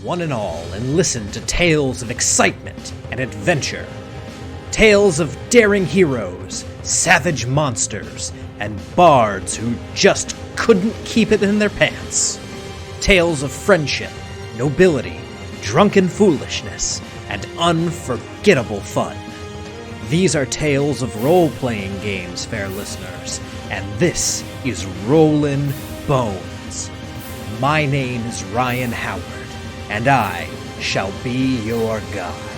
one and all, and listen to tales of excitement and adventure. Tales of daring heroes, savage monsters, and bards who just couldn't keep it in their pants. Tales of friendship, nobility, drunken foolishness, and unforgettable fun. These are tales of role-playing games, fair listeners, and this is Rollin' Bones. My name is Ryan Howard, and I shall be your guide.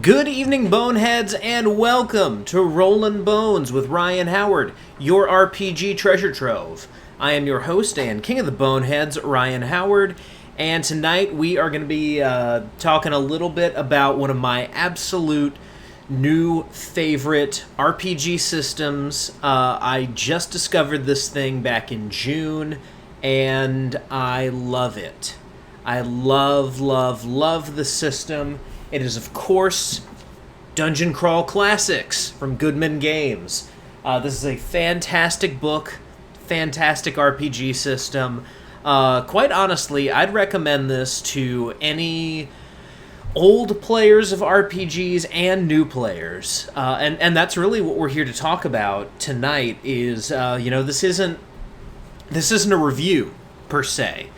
Good evening, Boneheads, and welcome to Rollin' Bones with Ryan Howard, your RPG treasure trove. I am your host and king of the Boneheads, Ryan Howard, and tonight we are going to be talking a little bit about one of my absolute new favorite RPG systems. I just discovered this thing back in June, and I love it. I love the system. It is, of course, Dungeon Crawl Classics from Goodman Games. This is a fantastic book, fantastic RPG system. Quite honestly, I'd recommend this to any old players of RPGs and new players. And that's really what we're here to talk about tonight is, this isn't a review, per se.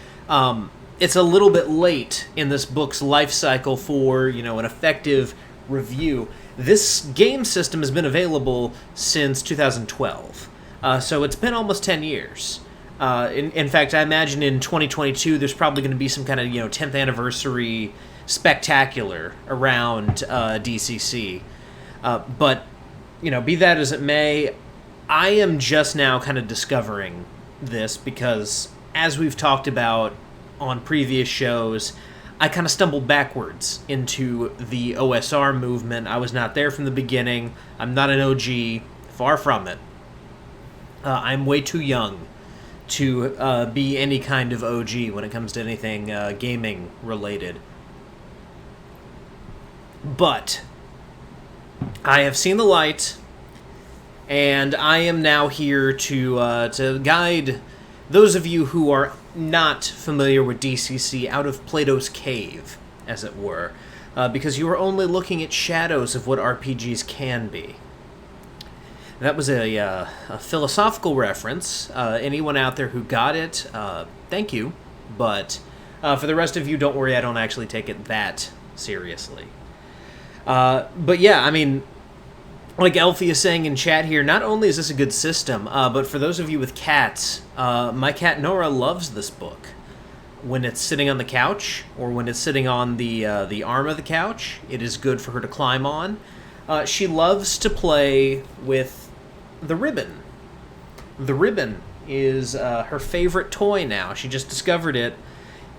It's a little bit late in this book's life cycle for, an effective review. This game system has been available since 2012, so it's been almost 10 years. In fact, I imagine in 2022 there's probably going to be some kind of, 10th anniversary spectacular around DCC. But, be that as it may, I am just now kind of discovering this because, as we've talked about on previous shows, I kind of stumbled backwards into the OSR movement. I was not there from the beginning. I'm not an OG, far from it. I'm way too young to be any kind of OG when it comes to anything gaming related. But I have seen the light, and I am now here to guide those of you who are not familiar with DCC out of Plato's cave, as it were, because you are only looking at shadows of what RPGs can be. That was a philosophical reference. Anyone out there who got it, thank you, but for the rest of you, don't worry, I don't actually take it that seriously. But yeah, like Elfie is saying in chat here, not only is this a good system, but for those of you with cats, my cat Nora loves this book. When it's sitting on the couch, or when it's sitting on the arm of the couch, it is good for her to climb on. She loves to play with the ribbon. The ribbon is her favorite toy now. She just discovered it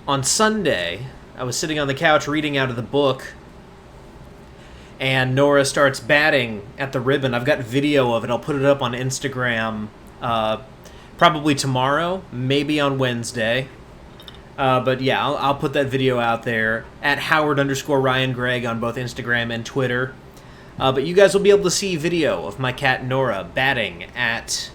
on Sunday. I was sitting on the couch reading out of the book, and Nora starts batting at the ribbon. I've got video of it. I'll put it up on Instagram probably tomorrow, maybe on Wednesday. But yeah, I'll put that video out there at Howard_Ryan Gregg on both Instagram and Twitter. But you guys will be able to see video of my cat Nora batting at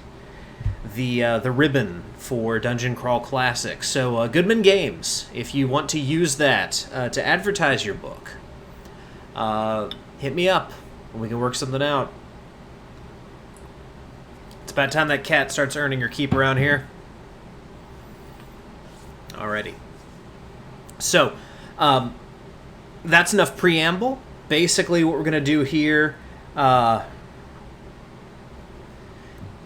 the ribbon for Dungeon Crawl Classics. So Goodman Games, if you want to use that to advertise your book, hit me up, and we can work something out. It's about time that cat starts earning her keep around here. Alrighty. So, that's enough preamble. Basically, what we're going to do here, I'm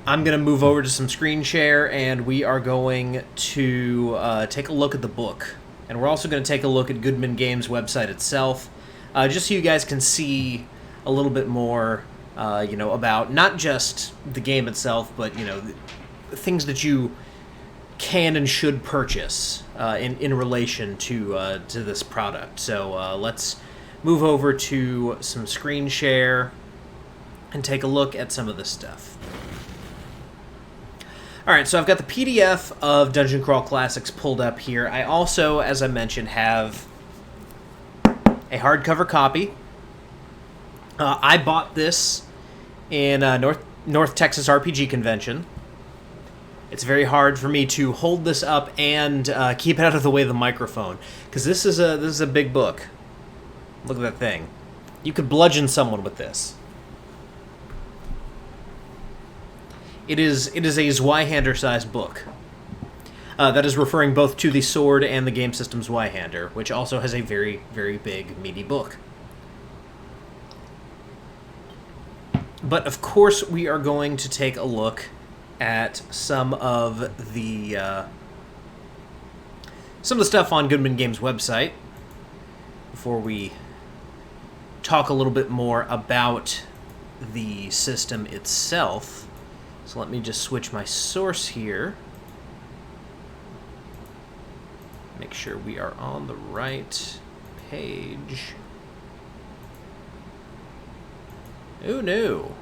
going to move over to some screen share, and we are going to take a look at the book. And we're also going to take a look at Goodman Games' website itself. Just so you guys can see a little bit more, about not just the game itself, but, things that you can and should purchase in relation to this product. So let's move over to some screen share, and take a look at some of this stuff. Alright, so I've got the PDF of Dungeon Crawl Classics pulled up here. I also, as I mentioned, have a hardcover copy. I bought this in North Texas RPG Convention. It's very hard for me to hold this up and keep it out of the way of the microphone, because this is a big book. Look at that thing. You could bludgeon someone with this. It is a Zweihander-sized book. That is referring both to the sword and the game system Zweihander, which also has a very, very big, meaty book. But, of course, we are going to take a look at some of the stuff on Goodman Games' website before we talk a little bit more about the system itself. So let me just switch my source here. Make sure we are on the right page. Oh no.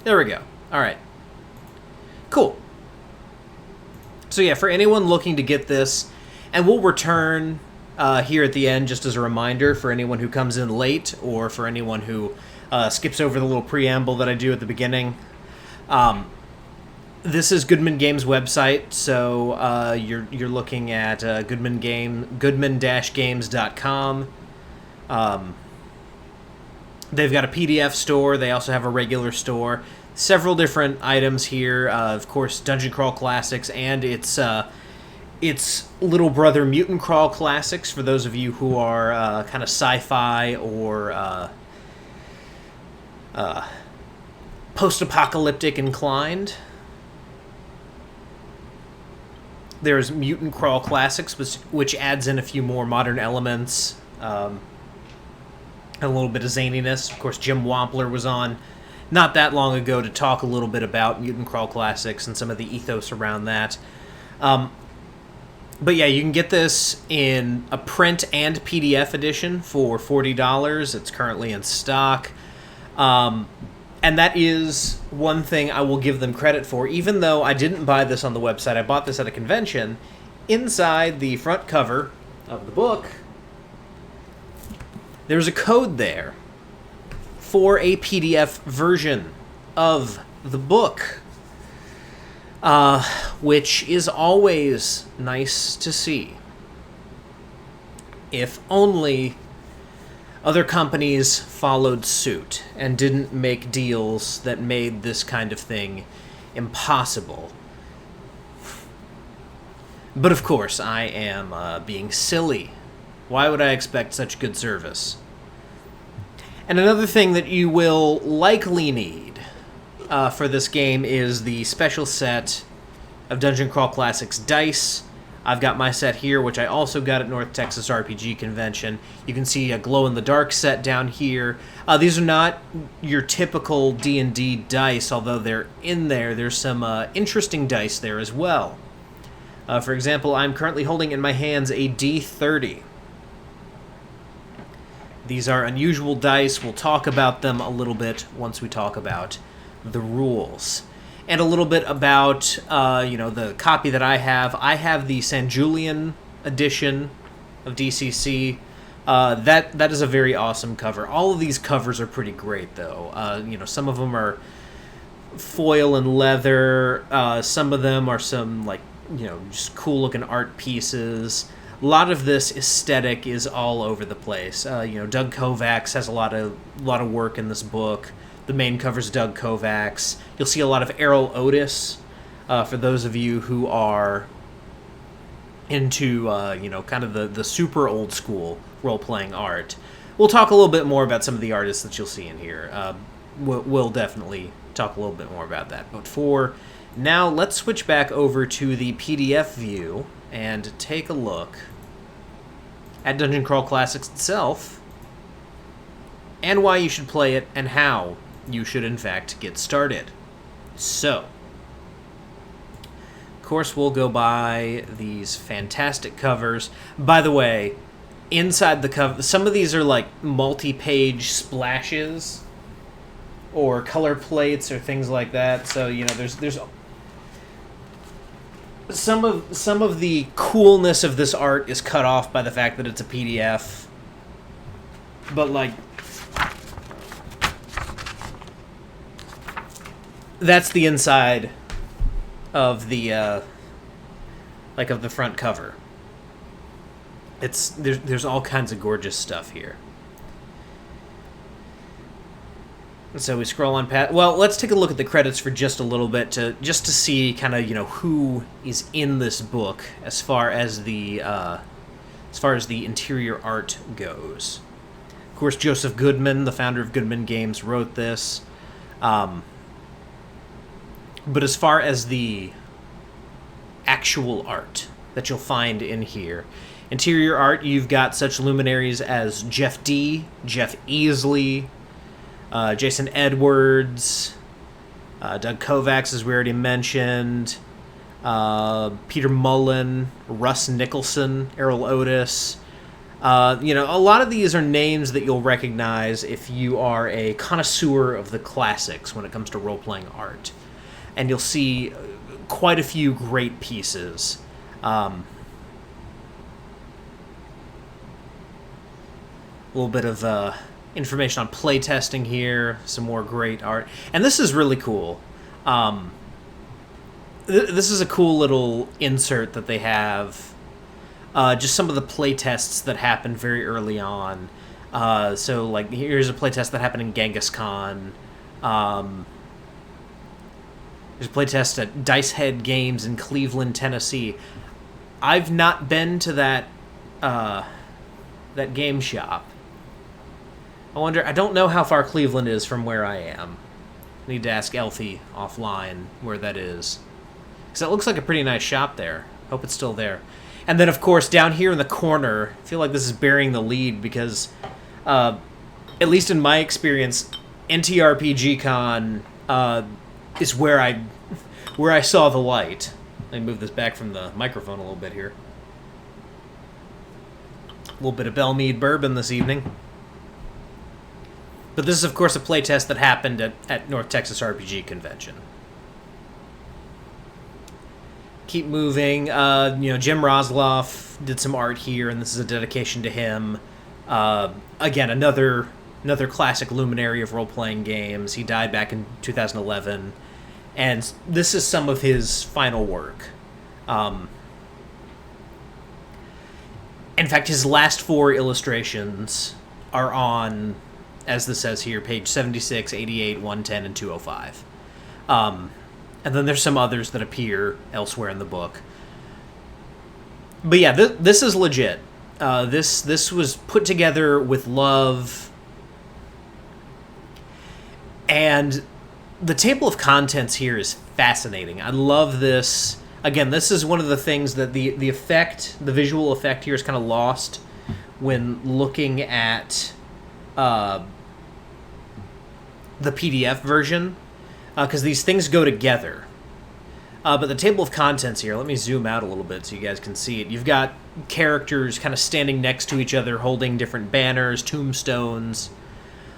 There we go. Alright. Cool. So yeah, for anyone looking to get this, and we'll return here at the end just as a reminder for anyone who comes in late, or for anyone who skips over the little preamble that I do at the beginning. This is Goodman Games' website, so you're looking at goodman-games.com. They've got a PDF store. They also have a regular store. Several different items here. Of course, Dungeon Crawl Classics and its little brother Mutant Crawl Classics, for those of you who are kind of sci-fi or post-apocalyptic inclined. There's Mutant Crawl Classics, which adds in a few more modern elements, and a little bit of zaniness. Of course, Jim Wampler was on not that long ago to talk a little bit about Mutant Crawl Classics and some of the ethos around that. But yeah, you can get this in a print and PDF edition for $40. It's currently in stock. And that is one thing I will give them credit for. Even though I didn't buy this on the website, I bought this at a convention. Inside the front cover of the book, there's a code there for a PDF version of the book, which is always nice to see. If only other companies followed suit and didn't make deals that made this kind of thing impossible. But of course, I am being silly. Why would I expect such good service? And another thing that you will likely need for this game is the special set of Dungeon Crawl Classics dice. I've got my set here, which I also got at North Texas RPG Convention. You can see a glow-in-the-dark set down here. These are not your typical D&D dice, although they're in there. There's some interesting dice there as well. For example, I'm currently holding in my hands a D30. These are unusual dice. We'll talk about them a little bit once we talk about the rules. And a little bit about, the copy that I have. I have the San Julian edition of DCC. That is a very awesome cover. All of these covers are pretty great, though. Some of them are foil and leather. Some of them are some, just cool-looking art pieces. A lot of this aesthetic is all over the place. Doug Kovacs has a lot of work in this book. The main cover's Doug Kovacs. You'll see a lot of Errol Otis, for those of you who are into, kind of the super old school role-playing art. We'll talk a little bit more about some of the artists that you'll see in here. We'll definitely talk a little bit more about that. But for now, let's switch back over to the PDF view and take a look at Dungeon Crawl Classics itself, and why you should play it, and how you should, in fact, get started. So, of course, we'll go by these fantastic covers. By the way, inside the cover, some of these are like multi-page splashes. or color plates or things like that. So there's some of the coolness of this art is cut off by the fact that it's a PDF. But that's the inside of the of the front cover. There's all kinds of gorgeous stuff here. So we scroll on past. Well, let's take a look at the credits for just a little bit to see kind of who is in this book as far as the interior art goes. Of course, Joseph Goodman, the founder of Goodman Games, wrote this. But as far as the actual art that you'll find in here, interior art, you've got such luminaries as Jeff D., Jeff Easley, Jason Edwards, Doug Kovacs, as we already mentioned, Peter Mullen, Russ Nicholson, Errol Otis. A lot of these are names that you'll recognize if you are a connoisseur of the classics when it comes to role-playing art. And you'll see quite a few great pieces. A little bit of information on playtesting here, some more great art. And this is really cool. This is a cool little insert that they have. Just some of the playtests that happened very early on. So, here's a playtest that happened in Genghis Khan. There's a playtest at Dice Head Games in Cleveland, Tennessee. I've not been to that game shop. I don't know how far Cleveland is from where I am. I need to ask Elfie offline where that is. Because it looks like a pretty nice shop there. Hope it's still there. And then, of course, down here in the corner, I feel like this is bearing the lead because, at least in my experience, NTRPG Con is where I saw the light. Let me move this back from the microphone a little bit here. A little bit of Bellmead bourbon this evening. But this is, of course, a playtest that happened at North Texas RPG Convention. Keep moving. Jim Rosloff did some art here, and this is a dedication to him. Again, another classic luminary of role-playing games. He died back in 2011, and this is some of his final work. In fact, his last 4 illustrations are on, as this says here, page 76, 88, 110, and 205. And then there's some others that appear elsewhere in the book. But yeah, this is legit. This was put together with love. And the table of contents here is fascinating. I love this. Again, this is one of the things that the visual effect here is kind of lost when looking at the PDF version. Because these things go together. But the table of contents here, let me zoom out a little bit so you guys can see it. You've got characters kind of standing next to each other, holding different banners, tombstones,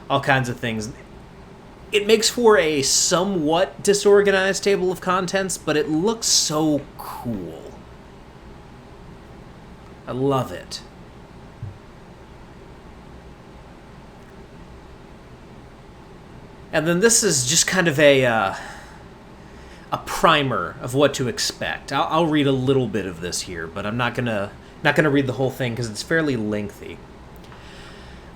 all kinds of things. It makes for a somewhat disorganized table of contents, but it looks so cool. I love it. And then this is just kind of a primer of what to expect. I'll read a little bit of this here, but I'm not gonna read the whole thing because it's fairly lengthy.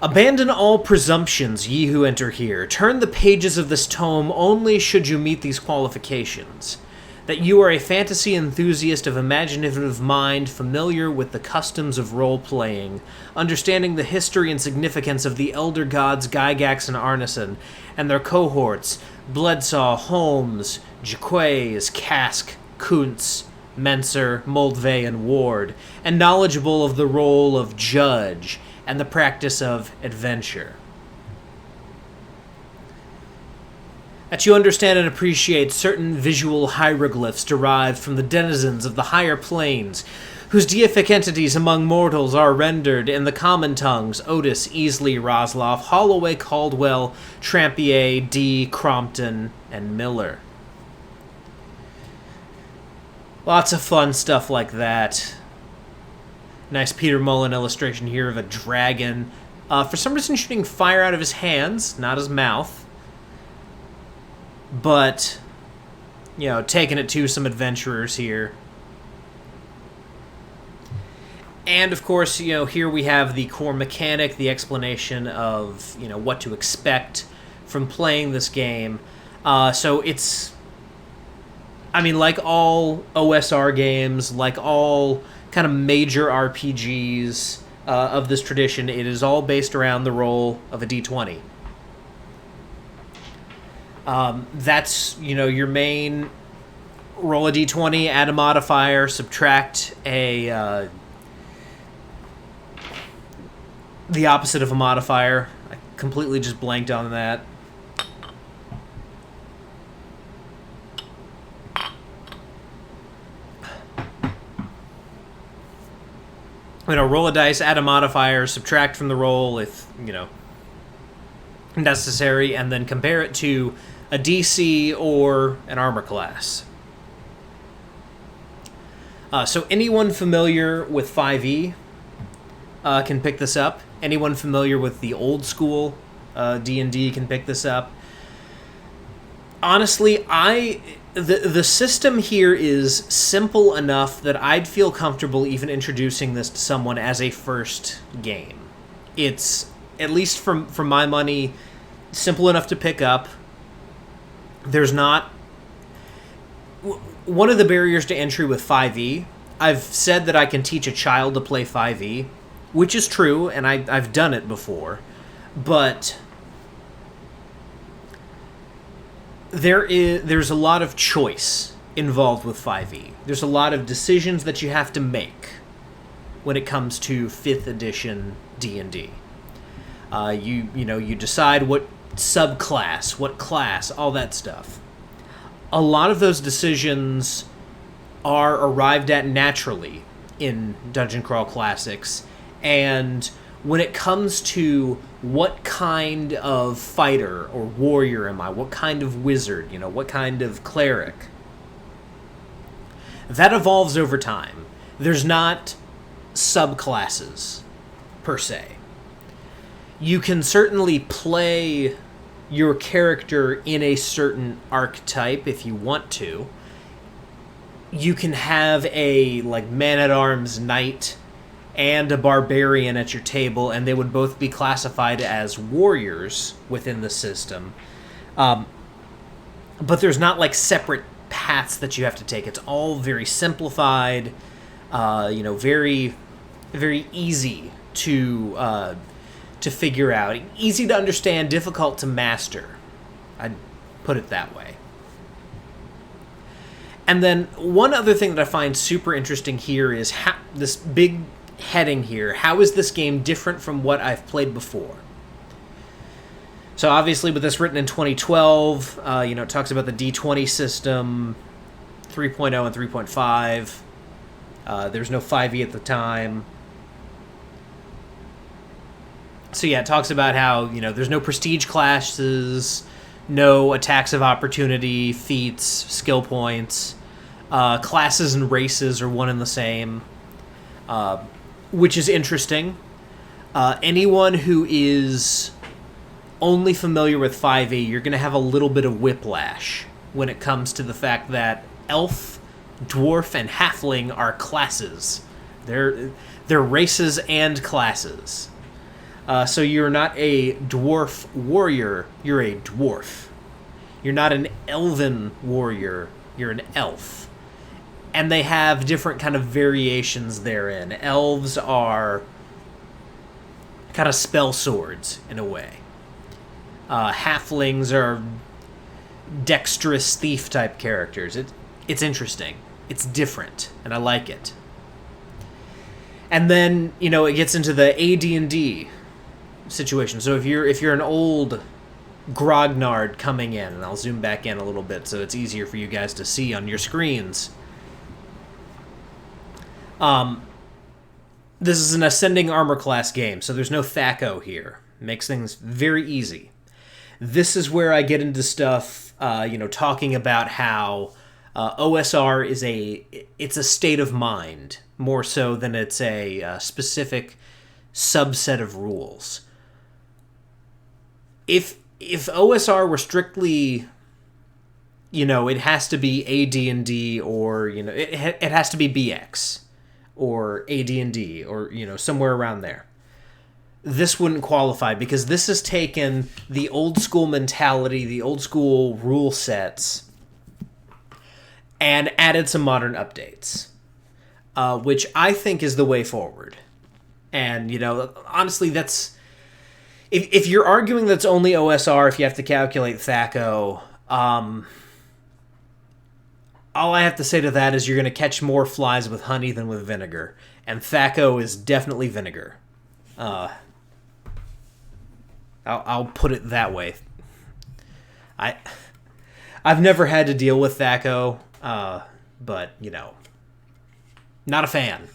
Abandon all presumptions, ye who enter here. Turn the pages of this tome only should you meet these qualifications. That you are a fantasy enthusiast of imaginative mind, familiar with the customs of role-playing, understanding the history and significance of the elder gods Gygax and Arneson, and their cohorts, Bledsaw, Holmes, Jaquays, Kask, Kuntz, Menser, Moldvay, and Ward, and knowledgeable of the role of judge and the practice of adventure. That you understand and appreciate certain visual hieroglyphs derived from the denizens of the higher planes, whose deific entities among mortals are rendered in the common tongues Otis, Easley, Rosloff, Holloway, Caldwell, Trampier, D, Crompton, and Miller. Lots of fun stuff like that. Nice Peter Mullen illustration here of a dragon. For some reason shooting fire out of his hands, not his mouth. But, taking it to some adventurers here. And, of course, here we have the core mechanic, the explanation of, what to expect from playing this game. So it's, like all OSR games, like all kind of major RPGs of this tradition, it is all based around the roll of a d20. That's, your main roll a d20, add a modifier, subtract the opposite of a modifier. I completely just blanked on that. Roll a dice, add a modifier, subtract from the roll if, necessary, and then compare it to a DC or an armor class. So anyone familiar with 5e can pick this up. Anyone familiar with the old school D&D can pick this up. Honestly, the system here is simple enough that I'd feel comfortable even introducing this to someone as a first game. It's, at least from my money, simple enough to pick up. There's not... One of the barriers to entry with 5e, I've said that I can teach a child to play 5e, which is true, and I've done it before, but there's a lot of choice involved with 5e. There's a lot of decisions that you have to make when it comes to 5th edition D&D. You decide what subclass, what class, all that stuff. A lot of those decisions are arrived at naturally in Dungeon Crawl Classics, and when it comes to what kind of fighter or warrior am I, what kind of wizard, what kind of cleric, that evolves over time. There's not subclasses, per se. You can certainly play your character in a certain archetype if you want to. You can have a, man-at-arms knight and a barbarian at your table, and they would both be classified as warriors within the system. But there's not, separate paths that you have to take. It's all very simplified, very, very easy to figure out. Easy to understand, difficult to master. I'd put it that way. And then one other thing that I find super interesting here is this big heading here. How is this game different from what I've played before? So obviously with this written in 2012, it talks about the D20 system, 3.0 and 3.5. There's no 5e at the time. So yeah, it talks about how, there's no prestige classes, no attacks of opportunity, feats, skill points. Classes and races are one and the same, which is interesting. Anyone who is only familiar with 5e, you're going to have a little bit of whiplash when it comes to the fact that elf, dwarf, and halfling are classes. They're races and classes. So you're not a dwarf warrior, you're a dwarf. You're not an elven warrior, you're an elf. And they have different kind of variations therein. Elves are kind of spell swords, in a way. Halflings are dexterous thief-type characters. It's interesting. It's different, and I like it. And then, it gets into the AD&D situation. So if you're an old grognard coming in, and I'll zoom back in a little bit so it's easier for you guys to see on your screens. This is an ascending armor class game, so there's no THAC0 here. Makes things very easy. This is where I get into stuff, talking about how OSR is it's a state of mind, more so than it's a specific subset of rules. If OSR were strictly, it has to be AD&D, or it has to be BX or AD&D, or somewhere around there, this wouldn't qualify, because this has taken the old school mentality, the old school rule sets, and added some modern updates, which I think is the way forward. And honestly, that's if you're arguing that's only OSR, if you have to calculate THAC0, all I have to say to that is you're going to catch more flies with honey than with vinegar. And THAC0 is definitely vinegar. I'll put it that way. I've never had to deal with THAC0, but, not a fan.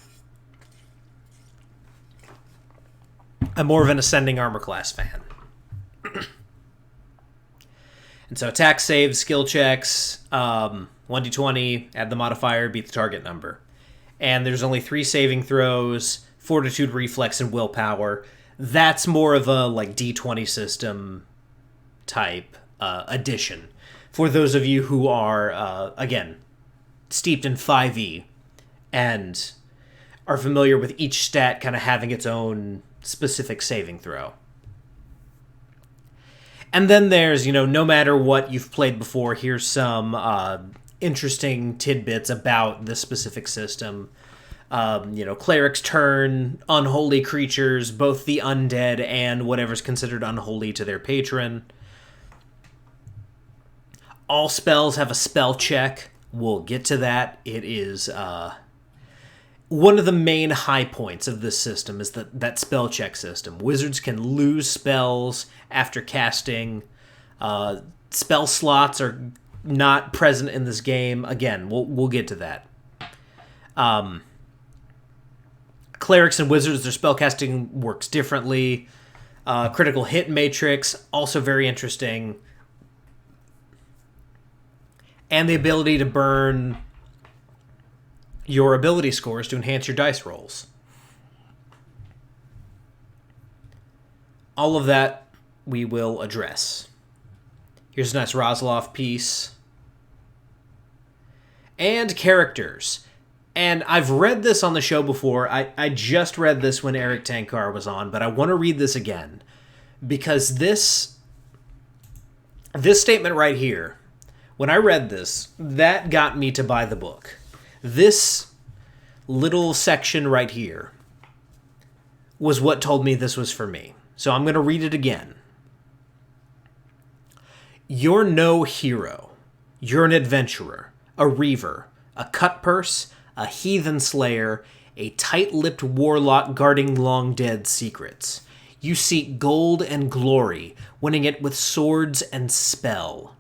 I'm more of an ascending armor class fan. And so attack, saves, skill checks, 1d20, add the modifier, beat the target number. And there's only 3 saving throws, fortitude, reflex, and willpower. That's more of a D20 system type addition. For those of you who are, again, steeped in 5e and are familiar with each stat kind of having its own specific saving throw. And then there's, no matter what you've played before, here's some interesting tidbits about this specific system. Cleric's turn, unholy creatures, both the undead and whatever's considered unholy to their patron. All spells have a spell check. We'll get to that. It is one of the main high points of this system is that spell check system. Wizards can lose spells after casting. Spell slots are not present in this game. Again, we'll get to that. Clerics and wizards, their spellcasting works differently. Critical hit matrix, also very interesting. And the ability to burn your ability scores to enhance your dice rolls. All of that we will address. Here's a nice Rosloff piece. And characters. And I've read this on the show before. I just read this when Eric Tankar was on, but I want to read this again. Because this statement right here, when I read this, that got me to buy the book. This little section right here was what told me this was for me. So I'm going to read it again. You're no hero. You're an adventurer, a reaver, a cutpurse, a heathen slayer, a tight-lipped warlock guarding long-dead secrets. You seek gold and glory, winning it with swords and spell.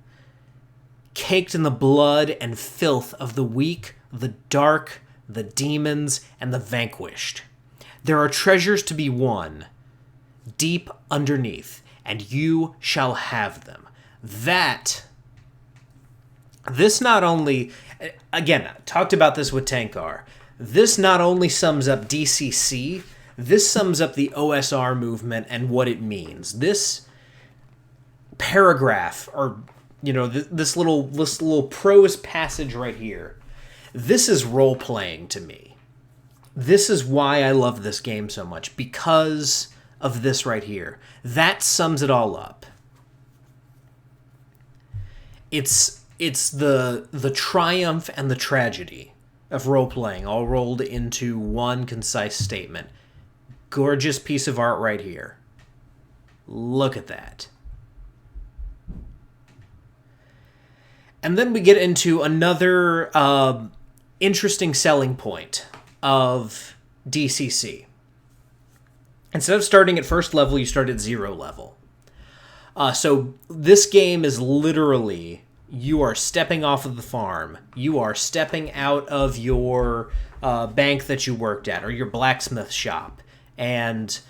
Caked in the blood and filth of the weak, the dark, the demons, and the vanquished. There are treasures to be won, deep underneath, and you shall have them. This not only, again, I talked about this with Tankar, this not only sums up DCC, this sums up the OSR movement and what it means. This paragraph, or this little prose passage right here, this is role-playing to me. This is why I love this game so much, because of this right here. That sums it all up. It's the triumph and the tragedy of role-playing all rolled into one concise statement. Gorgeous piece of art right here. Look at that. And then we get into another interesting selling point of DCC. Instead of starting at first level, you start at 0 level. So this game is literally you are stepping off of the farm. You are stepping out of your bank that you worked at or your blacksmith shop and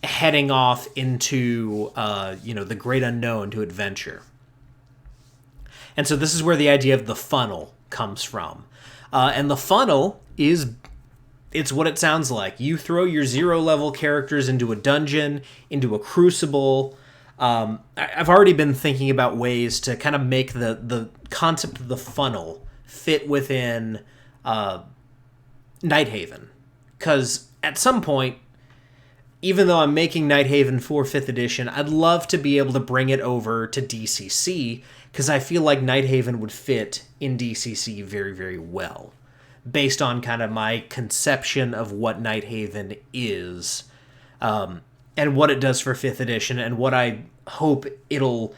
heading off into the great unknown to adventure. And so this is where the idea of the funnel comes from. And the funnel it's what it sounds like. You throw your 0-level characters into a dungeon, into a crucible. I've already been thinking about ways to kind of make the concept of the funnel fit within Nighthaven. Because at some point, even though I'm making Nighthaven for 5th edition, I'd love to be able to bring it over to DCC, because I feel like Nighthaven would fit in DCC very, very well, based on kind of my conception of what Nighthaven is, and what it does for 5th edition, and what I hope it'll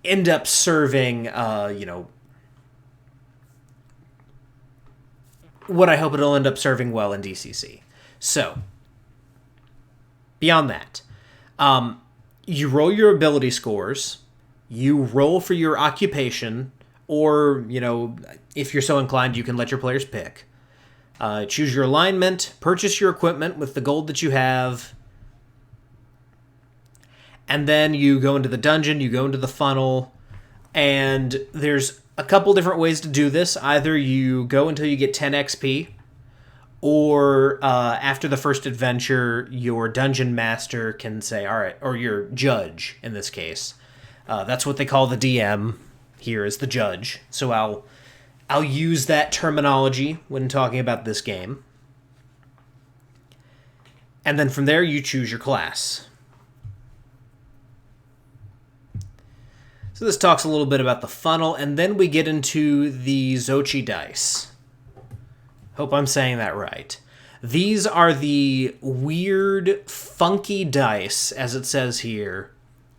end up serving, what I hope it'll end up serving well in DCC. So, beyond that, you roll your ability scores, you roll for your occupation, or, if you're so inclined, you can let your players pick. Choose your alignment, purchase your equipment with the gold that you have, and then you go into the dungeon, you go into the funnel, and there's a couple different ways to do this. Either you go until you get 10 XP, or after the first adventure, your dungeon master can say, all right, or your judge in this case. That's what they call the DM here, is the judge. So I'll use that terminology when talking about this game. And then from there, you choose your class. So this talks a little bit about the funnel, and then we get into the Zochi Dice. Hope I'm saying that right. These are the weird, funky dice, as it says here,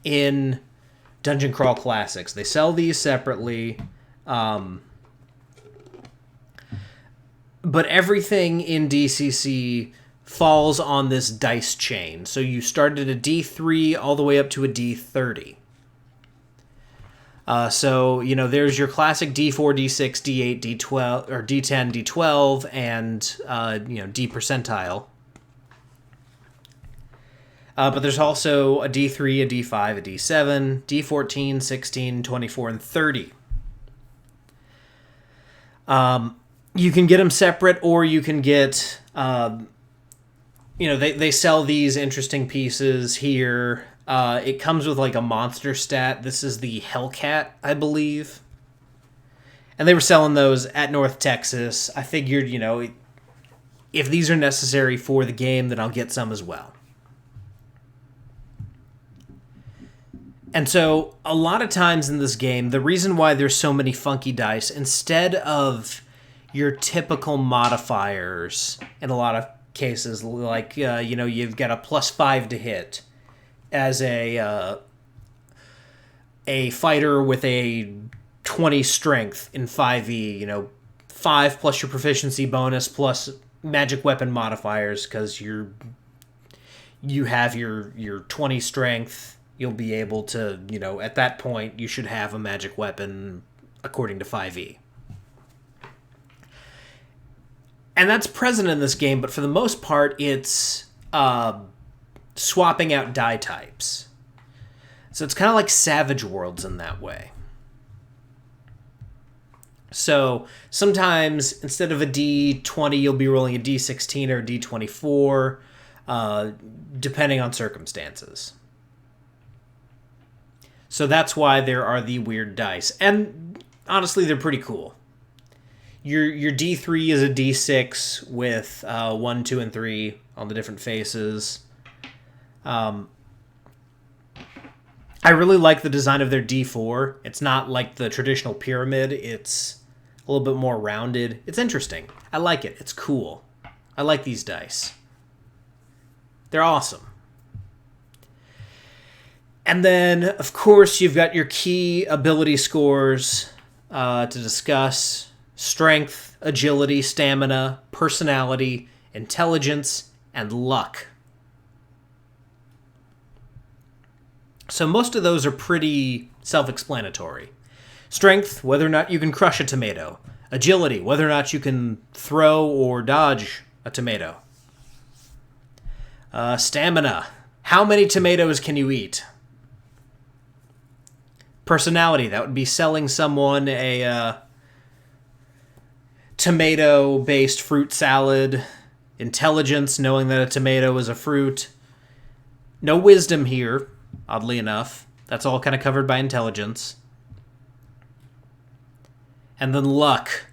in Dungeon Crawl Classics. They sell these separately, but everything in DCC falls on this dice chain. So you start at a D3 all the way up to a D30. So, there's your classic D4, D6, D8, D12, or D10, D12, and, D percentile. But there's also a D3, a D5, a D7, D14, 16, 24, and 30. You can get them separate, or you can get, they sell these interesting pieces here. It comes with like a monster stat. This is the Hellcat, I believe. And they were selling those at North Texas. I figured, if these are necessary for the game, then I'll get some as well. And so, a lot of times in this game, the reason why there's so many funky dice, instead of your typical modifiers, in a lot of cases, like, you've got a +5 to hit, as a fighter with a 20 strength in 5e, 5 plus your proficiency bonus plus magic weapon modifiers, because you have your 20 strength, you'll be able to, at that point, you should have a magic weapon according to 5e. And that's present in this game, but for the most part, it's swapping out die types. So it's kind of like Savage Worlds in that way. So sometimes instead of a D20, you'll be rolling a D16 or a D24, depending on circumstances. So that's why there are the weird dice. And honestly, they're pretty cool. Your D3 is a D6 with 1, 2, and 3 on the different faces. I really like the design of their D4. It's not like the traditional pyramid. It's a little bit more rounded. It's interesting. I like it. It's cool. I like these dice. They're awesome. And then, of course, you've got your key ability scores to discuss. Strength, agility, stamina, personality, intelligence, and luck. So most of those are pretty self-explanatory. Strength, whether or not you can crush a tomato. Agility, whether or not you can throw or dodge a tomato. Stamina, how many tomatoes can you eat? Personality, that would be selling someone a tomato-based fruit salad. Intelligence, knowing that a tomato is a fruit. No wisdom here, oddly enough. That's all kind of covered by intelligence. And then luck.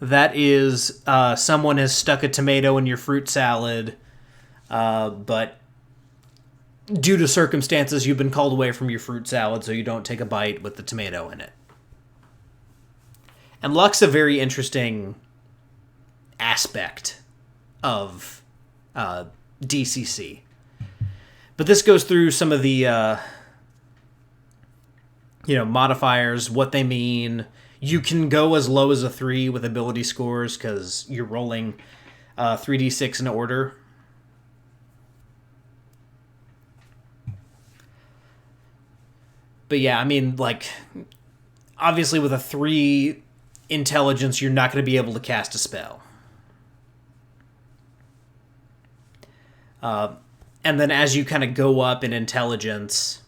That is someone has stuck a tomato in your fruit salad, but due to circumstances, you've been called away from your fruit salad, so you don't take a bite with the tomato in it. And luck's a very interesting aspect of DCC. But this goes through some of the modifiers, what they mean. You can go as low as a 3 with ability scores because you're rolling 3d6 in order. But yeah, I mean, like, obviously with a 3 intelligence, you're not going to be able to cast a spell. And then as you kind of go up in intelligence,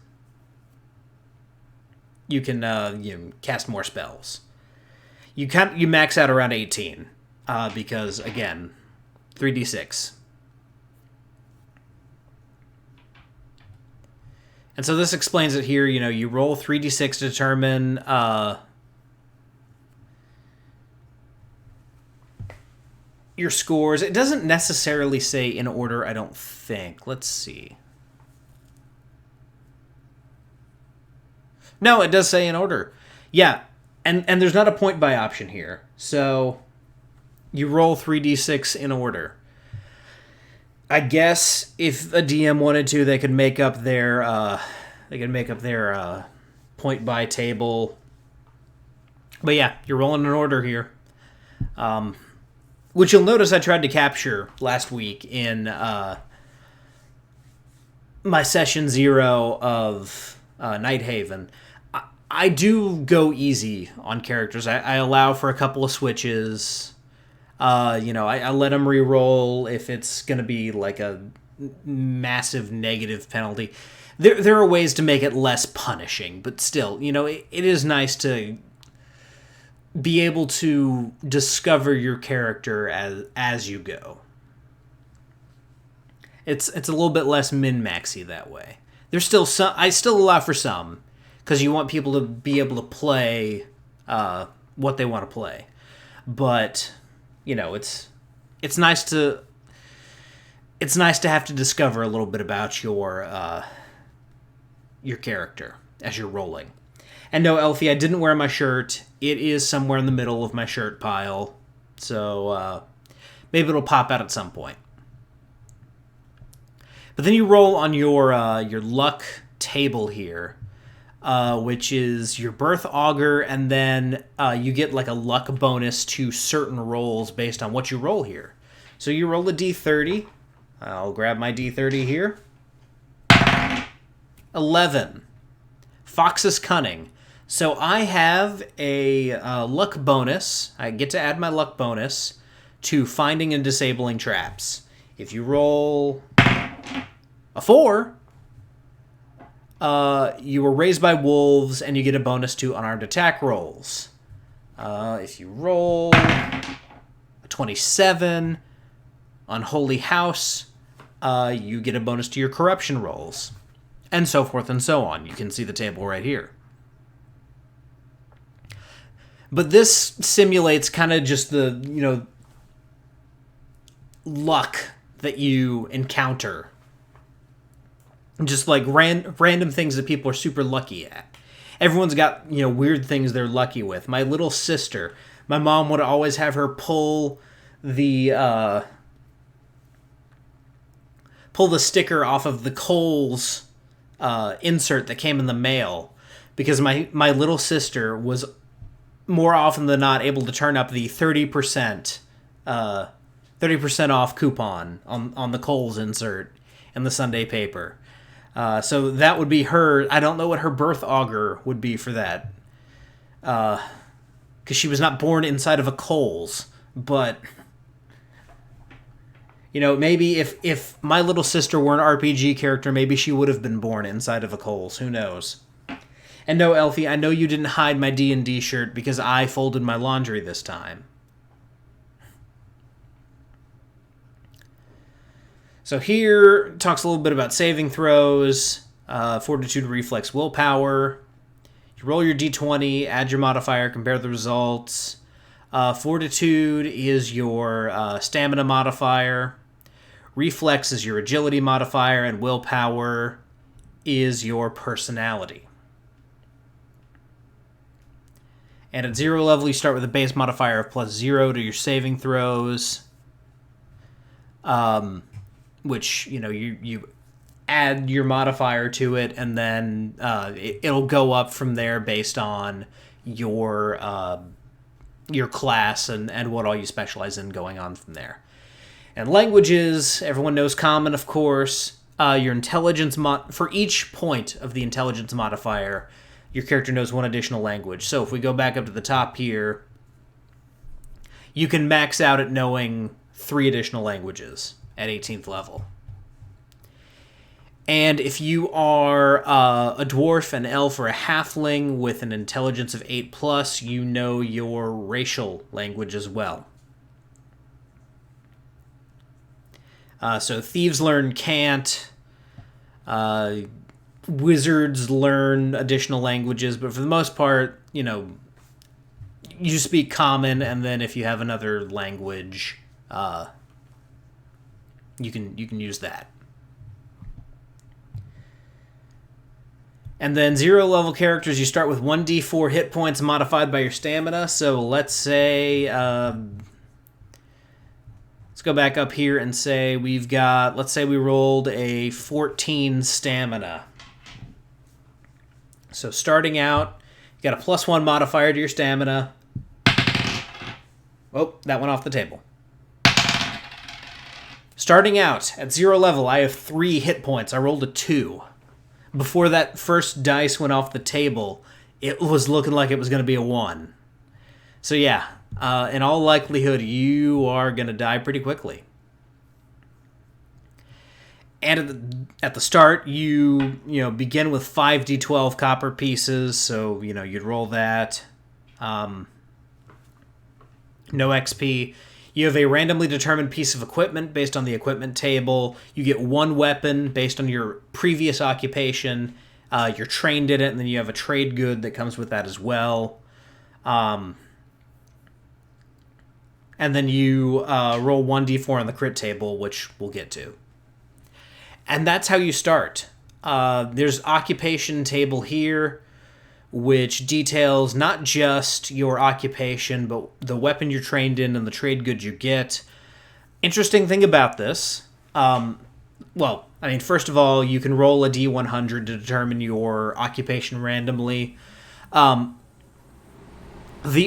you can cast more spells. You max out around 18 because, again, 3d6. And so this explains it here. You roll 3d6 to determine your scores. It doesn't necessarily say in order, I don't think. Let's see. No, it does say in order. Yeah, and there's not a point buy option here. So you roll 3d6 in order. I guess if a DM wanted to, they could make up their point buy table. But yeah, you're rolling in order here. Which you'll notice I tried to capture last week in my session 0 of Nighthaven. I do go easy on characters. I allow for a couple of switches. I let them re-roll if it's going to be like a massive negative penalty. There are ways to make it less punishing, but still, it is nice to be able to discover your character as you go. It's a little bit less min-maxy that way. There's still some. I still allow for some because you want people to be able to play what they want to play, but it's nice to have to discover a little bit about your character as you're rolling. And no, Elfie, I didn't wear my shirt. It is somewhere in the middle of my shirt pile, so maybe it'll pop out at some point. But then you roll on your luck table here, which is your birth augur, and then you get like a luck bonus to certain rolls based on what you roll here. So you roll a d30. I'll grab my d30 here. 11. Fox's Cunning. So I have a luck bonus. I get to add my luck bonus to finding and disabling traps. If you roll a 4, you were raised by wolves, and you get a bonus to unarmed attack rolls. If you roll a 27, Unholy House, you get a bonus to your corruption rolls, and so forth and so on. You can see the table right here. But this simulates kind of just the, luck that you encounter. Just like random things that people are super lucky at. Everyone's got, weird things they're lucky with. My little sister, my mom would always have her pull the sticker off of the Kohl's insert that came in the mail, because my little sister was more often than not able to turn up the 30% off coupon on the Kohl's insert in the Sunday paper. So that would be her. I don't know what her birth augur would be for that. because she was not born inside of a Coles. But, you know, maybe if my little sister were an RPG character, maybe she would have been born inside of a Coles. Who knows? And no, Elfie, I know you didn't hide my D&D shirt because I folded my laundry this time. So here, talks a little bit about saving throws, fortitude, reflex, willpower. You roll your d20, add your modifier, compare the results. Fortitude is your stamina modifier. Reflex is your agility modifier, and willpower is your personality. And at 0 level, you start with a base modifier of +0 to your saving throws. Which, you know, you add your modifier to it, and then it'll go up from there based on your class and what all you specialize in going on from there. And languages, everyone knows Common, of course. Your intelligence for each point of the intelligence modifier, your character knows one additional language. So if we go back up to the top here, you can max out at knowing 3 additional languages at 18th level. And if you are a dwarf, an elf, or a halfling with an intelligence of 8+, you know your racial language as well. So thieves learn Cant, wizards learn additional languages, but for the most part, you know, you speak Common, and then if you have another language, you can use that. And then 0 level characters, you start with 1d4 hit points modified by your stamina. So let's say, let's go back up here and say we've got, let's say we rolled a 14 stamina. So starting out, you got a +1 modifier to your stamina. Oh, that went off the table. Starting out at 0 level, I have 3 hit points. I rolled a 2. Before that first dice went off the table, it was looking like it was going to be a 1. So yeah, in all likelihood, you are going to die pretty quickly. And at the start, you begin with 5d12 copper pieces, so you'd roll that. No XP. You have a randomly determined piece of equipment based on the equipment table. You get 1 weapon based on your previous occupation. You're trained in it, and then you have a trade good that comes with that as well. And then you roll 1d4 on the crit table, which we'll get to. And that's how you start. There's occupation table here, which details not just your occupation, but the weapon you're trained in and the trade goods you get. Interesting thing about this, first of all, you can roll a D100 to determine your occupation randomly. The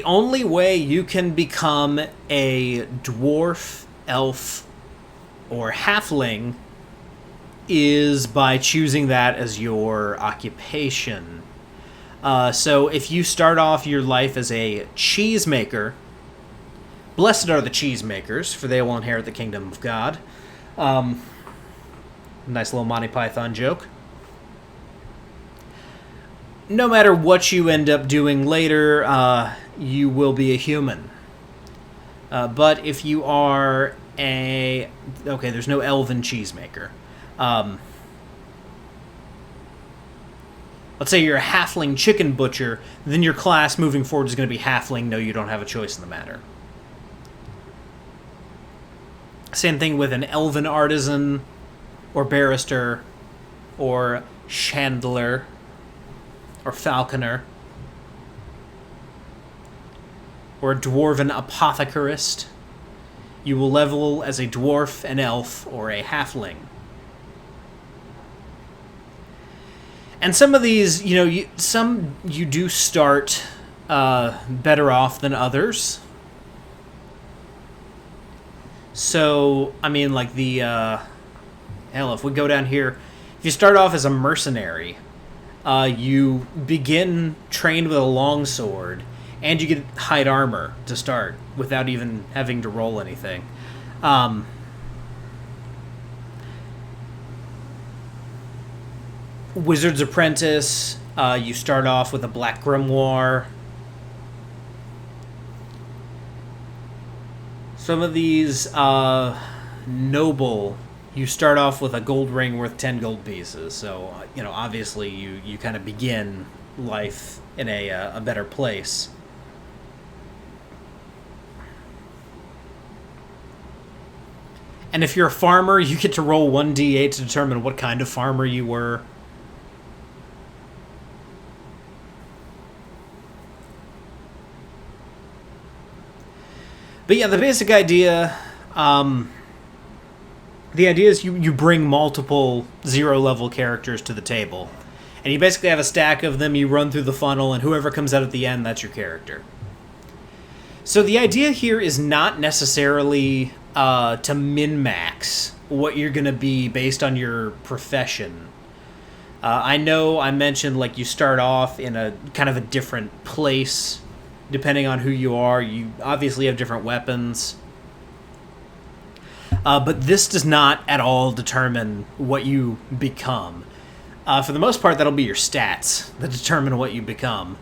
only way you can become a dwarf, elf, or halfling is by choosing that as your occupation. So if you start off your life as a cheesemaker, blessed are the cheesemakers, for they will inherit the kingdom of God. Nice little Monty Python joke. No matter what you end up doing later, you will be a human. But if you are there's no elven cheesemaker. Let's say you're a halfling chicken butcher, then your class moving forward is going to be halfling. No, you don't have a choice in the matter. Same thing with an elven artisan, or barrister, or chandler, or falconer, or a dwarven apothecarist. You will level as a dwarf, an elf, or a halfling. And some of these, you do start better off than others. So, if we go down here, if you start off as a mercenary, you begin trained with a longsword, and you get hide armor to start without even having to roll anything. Wizard's Apprentice, you start off with a black grimoire. Some of these noble, you start off with a gold ring worth 10 gold pieces. So, obviously you kind of begin life in a better place. And if you're a farmer, you get to roll 1d8 to determine what kind of farmer you were. But yeah, the basic idea, the idea is you bring multiple 0-level characters to the table. And you basically have a stack of them, you run through the funnel, and whoever comes out at the end, that's your character. So the idea here is not necessarily to min-max what you're going to be based on your profession. I know I mentioned, you start off in a kind of a different place. Depending on who you are, you obviously have different weapons. But this does not at all determine what you become. For the most part, that'll be your stats that determine what you become.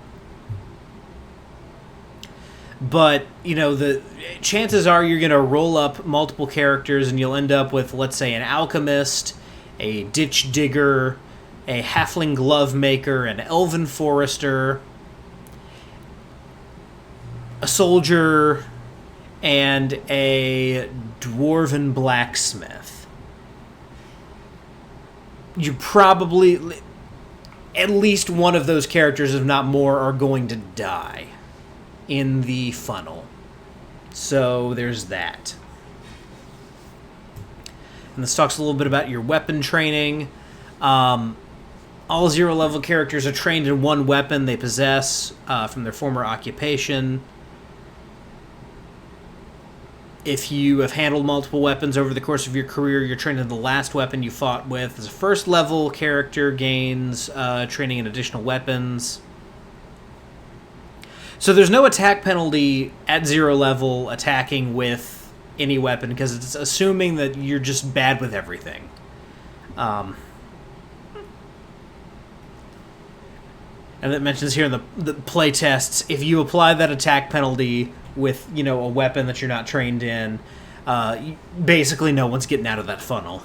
But, the chances are you're going to roll up multiple characters and you'll end up with, let's say, an alchemist, a ditch digger, a halfling glove maker, an elven forester, a soldier, and a dwarven blacksmith. You probably, at least one of those characters, if not more, are going to die in the funnel. So there's that. And this talks a little bit about your weapon training. All 0-level characters are trained in one weapon they possess from their former occupation. If you have handled multiple weapons over the course of your career, you're trained in the last weapon you fought with. As a first-level character gains training in additional weapons. So there's no attack penalty at 0 level attacking with any weapon, because it's assuming that you're just bad with everything. And it mentions here in the play tests, if you apply that attack penalty with, a weapon that you're not trained in, basically no one's getting out of that funnel.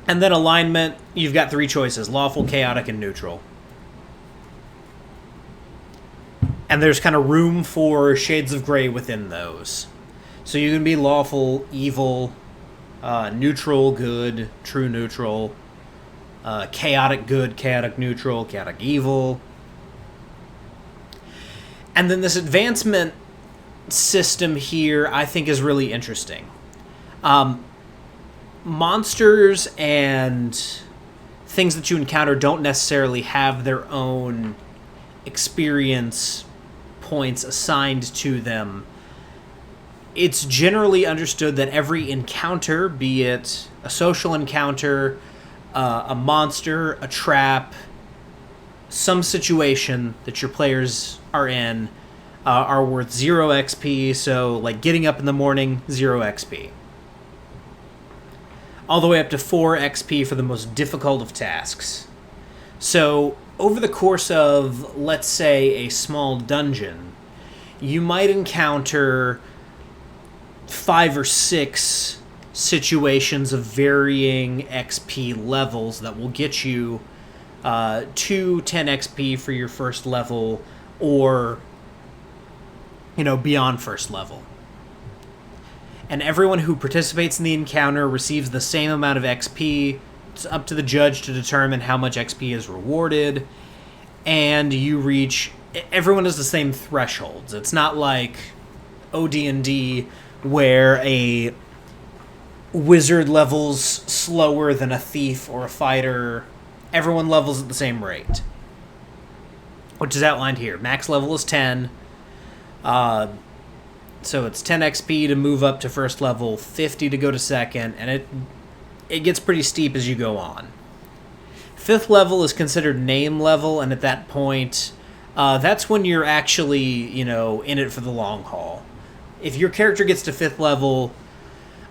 And then alignment, you've got 3 choices: lawful, chaotic, and neutral. And there's kind of room for shades of gray within those. So you can be lawful, evil, neutral, good, true neutral, chaotic good, chaotic neutral, chaotic evil. And then this advancement system here, I think, is really interesting. Monsters and things that you encounter don't necessarily have their own experience points assigned to them. It's generally understood that every encounter, be it a social encounter, a monster, a trap, some situation that your players are in, are worth 0 XP. So, getting up in the morning, 0 XP. All the way up to 4 XP for the most difficult of tasks. So, over the course of, let's say, a small dungeon, you might encounter 5 or 6 situations of varying XP levels that will get you 2 10 XP for your first level, or, beyond first level. And everyone who participates in the encounter receives the same amount of XP. It's up to the judge to determine how much XP is rewarded. And everyone has the same thresholds. It's not like OD&D, where a wizard levels slower than a thief or a fighter. Everyone levels at the same rate, which is outlined here. Max level is 10. So it's 10 XP to move up to first level, 50 to go to second, and it gets pretty steep as you go on. 5th level is considered name level, and at that point, that's when you're actually, in it for the long haul. If your character gets to 5th level,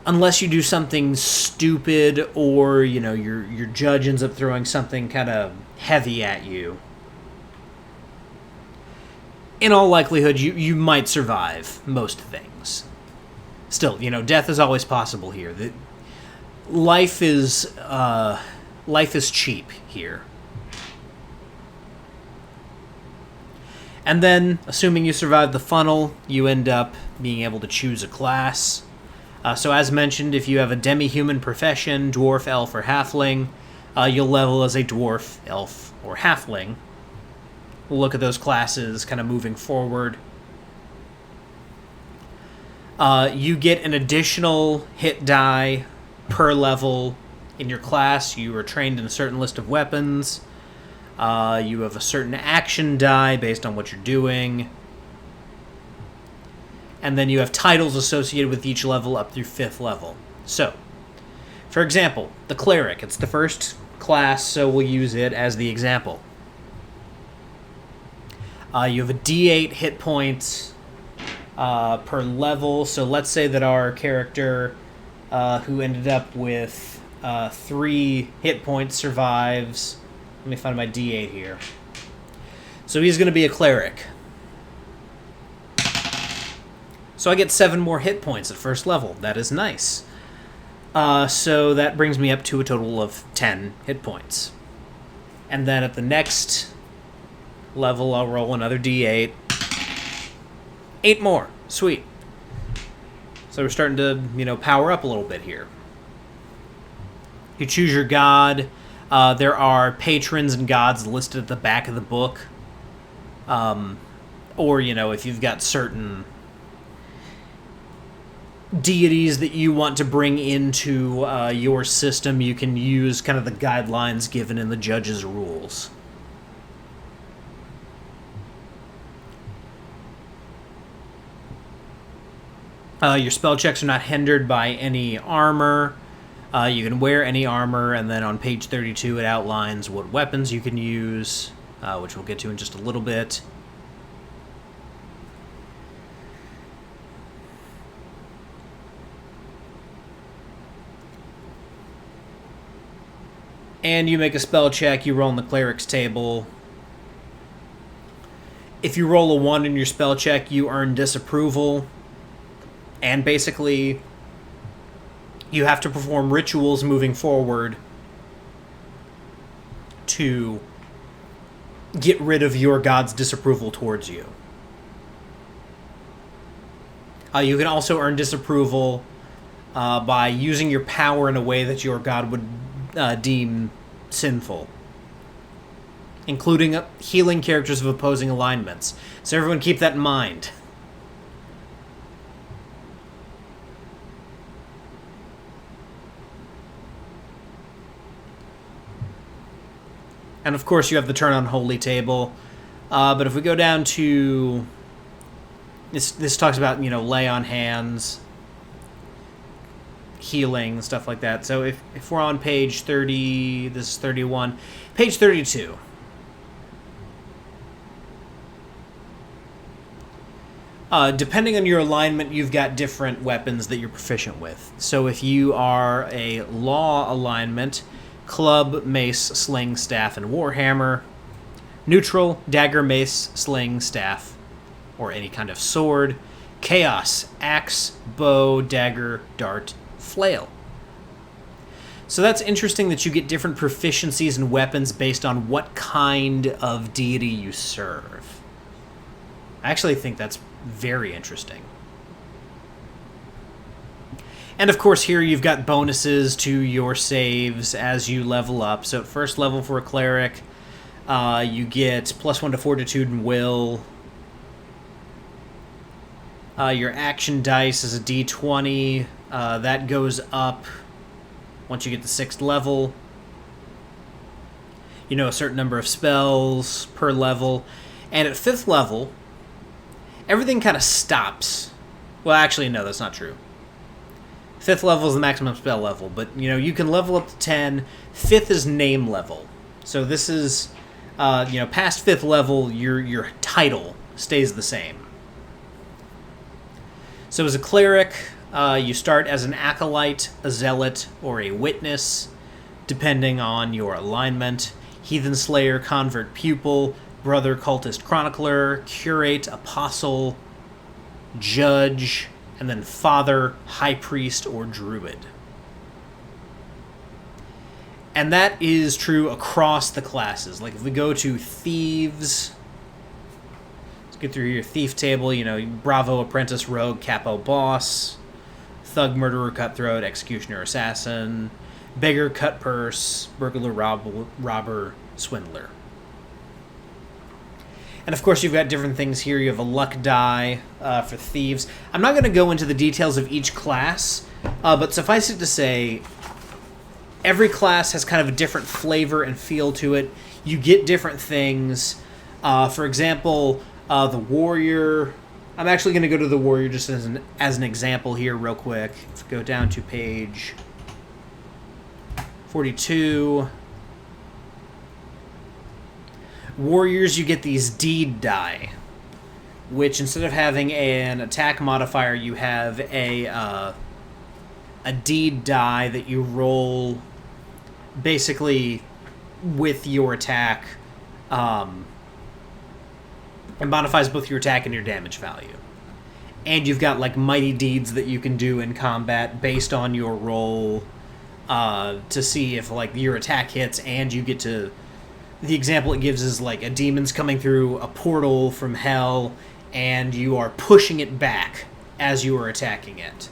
unless you do something stupid or, your judge ends up throwing something kind of heavy at you, in all likelihood, you might survive most things. Still, death is always possible here. Life is cheap here. And then, assuming you survive the funnel, you end up being able to choose a class. So as mentioned, if you have a demi-human profession, dwarf, elf, or halfling, you'll level as a dwarf, elf, or halfling. We'll look at those classes kind of moving forward. You get an additional hit die per level in your class. You are trained in a certain list of weapons. You have a certain action die based on what you're doing. And then you have titles associated with each level up through 5th level. So, for example, the Cleric. It's the first class, so we'll use it as the example. You have a D8 hit points per level. So let's say that our character, who ended up with 3 hit points, survives. Let me find my D8 here. So he's going to be a Cleric. So I get 7 more hit points at first level. That is nice. So that brings me up to a total of 10 hit points. And then at the next level, I'll roll another D8. 8 more. Sweet. So we're starting to, power up a little bit here. You choose your god. There are patrons and gods listed at the back of the book. Or, if you've got certain deities that you want to bring into your system, you can use kind of the guidelines given in the judge's rules. Your spell checks are not hindered by any armor. You can wear any armor, and then on page 32 it outlines what weapons you can use, which we'll get to in just a little bit. And you make a spell check, you roll in the Cleric's table. If you roll a 1 in your spell check, you earn disapproval. And basically, you have to perform rituals moving forward to get rid of your god's disapproval towards you. You can also earn disapproval by using your power in a way that your god would deem sinful, including healing characters of opposing alignments. So everyone keep that in mind. And of course you have the turn on holy table. But if we go down to... This talks about, lay on hands, healing, stuff like that. So if we're on page 30, this is 31, page 32. Depending on your alignment, you've got different weapons that you're proficient with. So if you are a law alignment, club, mace, sling, staff, and warhammer. Neutral, dagger, mace, sling, staff, or any kind of sword. Chaos, axe, bow, dagger, dart, flail. So that's interesting that you get different proficiencies and weapons based on what kind of deity you serve. I actually think that's very interesting. And of course here you've got bonuses to your saves as you level up. So at first level for a cleric, you get +1 to fortitude and will. Your action dice is a d20. That goes up once you get to 6th level. A certain number of spells per level. And at 5th level, everything kind of stops. Well, actually, no, that's not true. 5th level is the maximum spell level, but you can level up to 10. 5th is name level. So this is, past 5th level, your title stays the same. So as a cleric, you start as an acolyte, a zealot, or a witness, depending on your alignment. Heathen slayer, convert pupil, brother cultist chronicler, curate, apostle, judge, and then father, high priest, or druid. And that is true across the classes. Like if we go to thieves, let's get through your thief table, bravo, apprentice, rogue, capo, boss, thug, murderer, cutthroat, executioner, assassin, beggar, cut purse, burglar, robber, swindler. And of course you've got different things here. You have a luck die for thieves. I'm not going to go into the details of each class, but suffice it to say, every class has kind of a different flavor and feel to it. You get different things. For example, the warrior. I'm actually going to go to the warrior just as an example here real quick. Let's go down to page 42. Warriors, you get these deed die, which instead of having an attack modifier, you have a deed die that you roll basically with your attack. It modifies both your attack and your damage value. And you've got like mighty deeds that you can do in combat based on your roll to see if like your attack hits, and you get to... The example it gives is like a demon's coming through a portal from hell, and you are pushing it back as you are attacking it.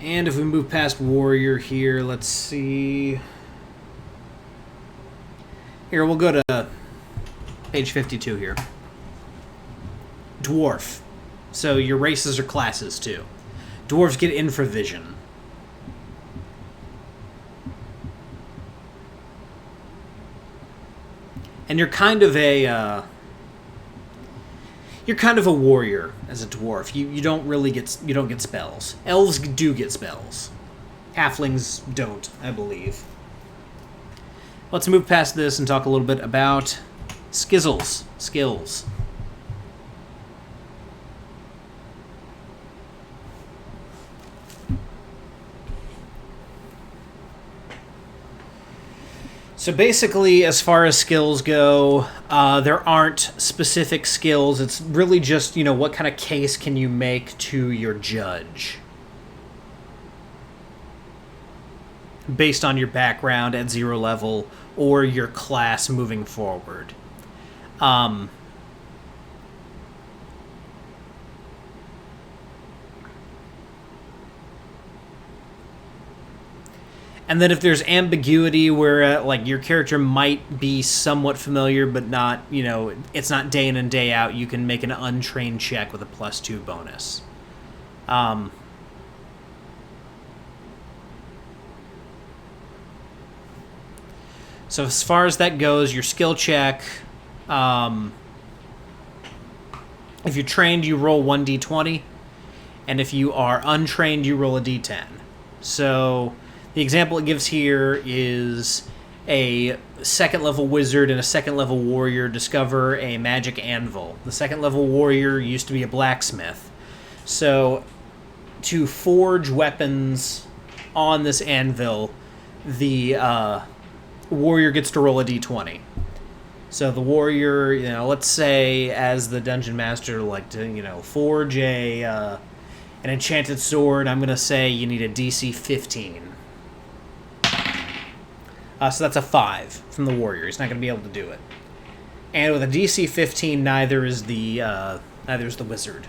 And if we move past warrior here, let's see. Here, we'll go to page 52 here. Dwarf. So your races are classes too. Dwarves get infravision. And you're kind of a warrior as a dwarf. You don't get spells. Elves do get spells. Halflings don't, I believe. Let's move past this and talk a little bit about skills. So basically, as far as skills go, there aren't specific skills. It's really just, what kind of case can you make to your judge? Based on your background at 0 level or your class moving forward. And then if there's ambiguity where, your character might be somewhat familiar, but not, it's not day in and day out, you can make an untrained check with a +2 bonus. So as far as that goes, your skill check, if you're trained, you roll 1d20, and if you are untrained, you roll a d10. So... the example it gives here is a 2nd level wizard and a 2nd level warrior discover a magic anvil. The 2nd level warrior used to be a blacksmith. So to forge weapons on this anvil, the warrior gets to roll a d20. So the warrior, let's say as the dungeon master, to forge an enchanted sword, I'm going to say you need a DC 15. So that's a 5 from the warrior. He's not going to be able to do it. And with a DC 15, neither is the wizard.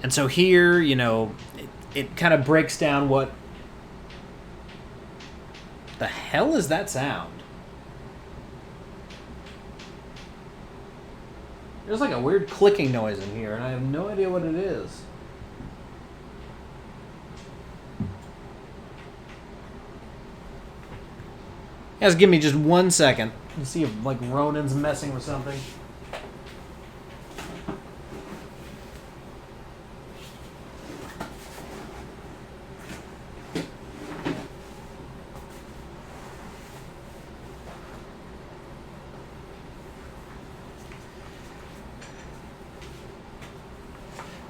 And so here, it kind of breaks down what... the hell is that sound? There's like a weird clicking noise in here, and I have no idea what it is. Guys, give me just 1 second. Let's see if, like, Ronin's messing with something.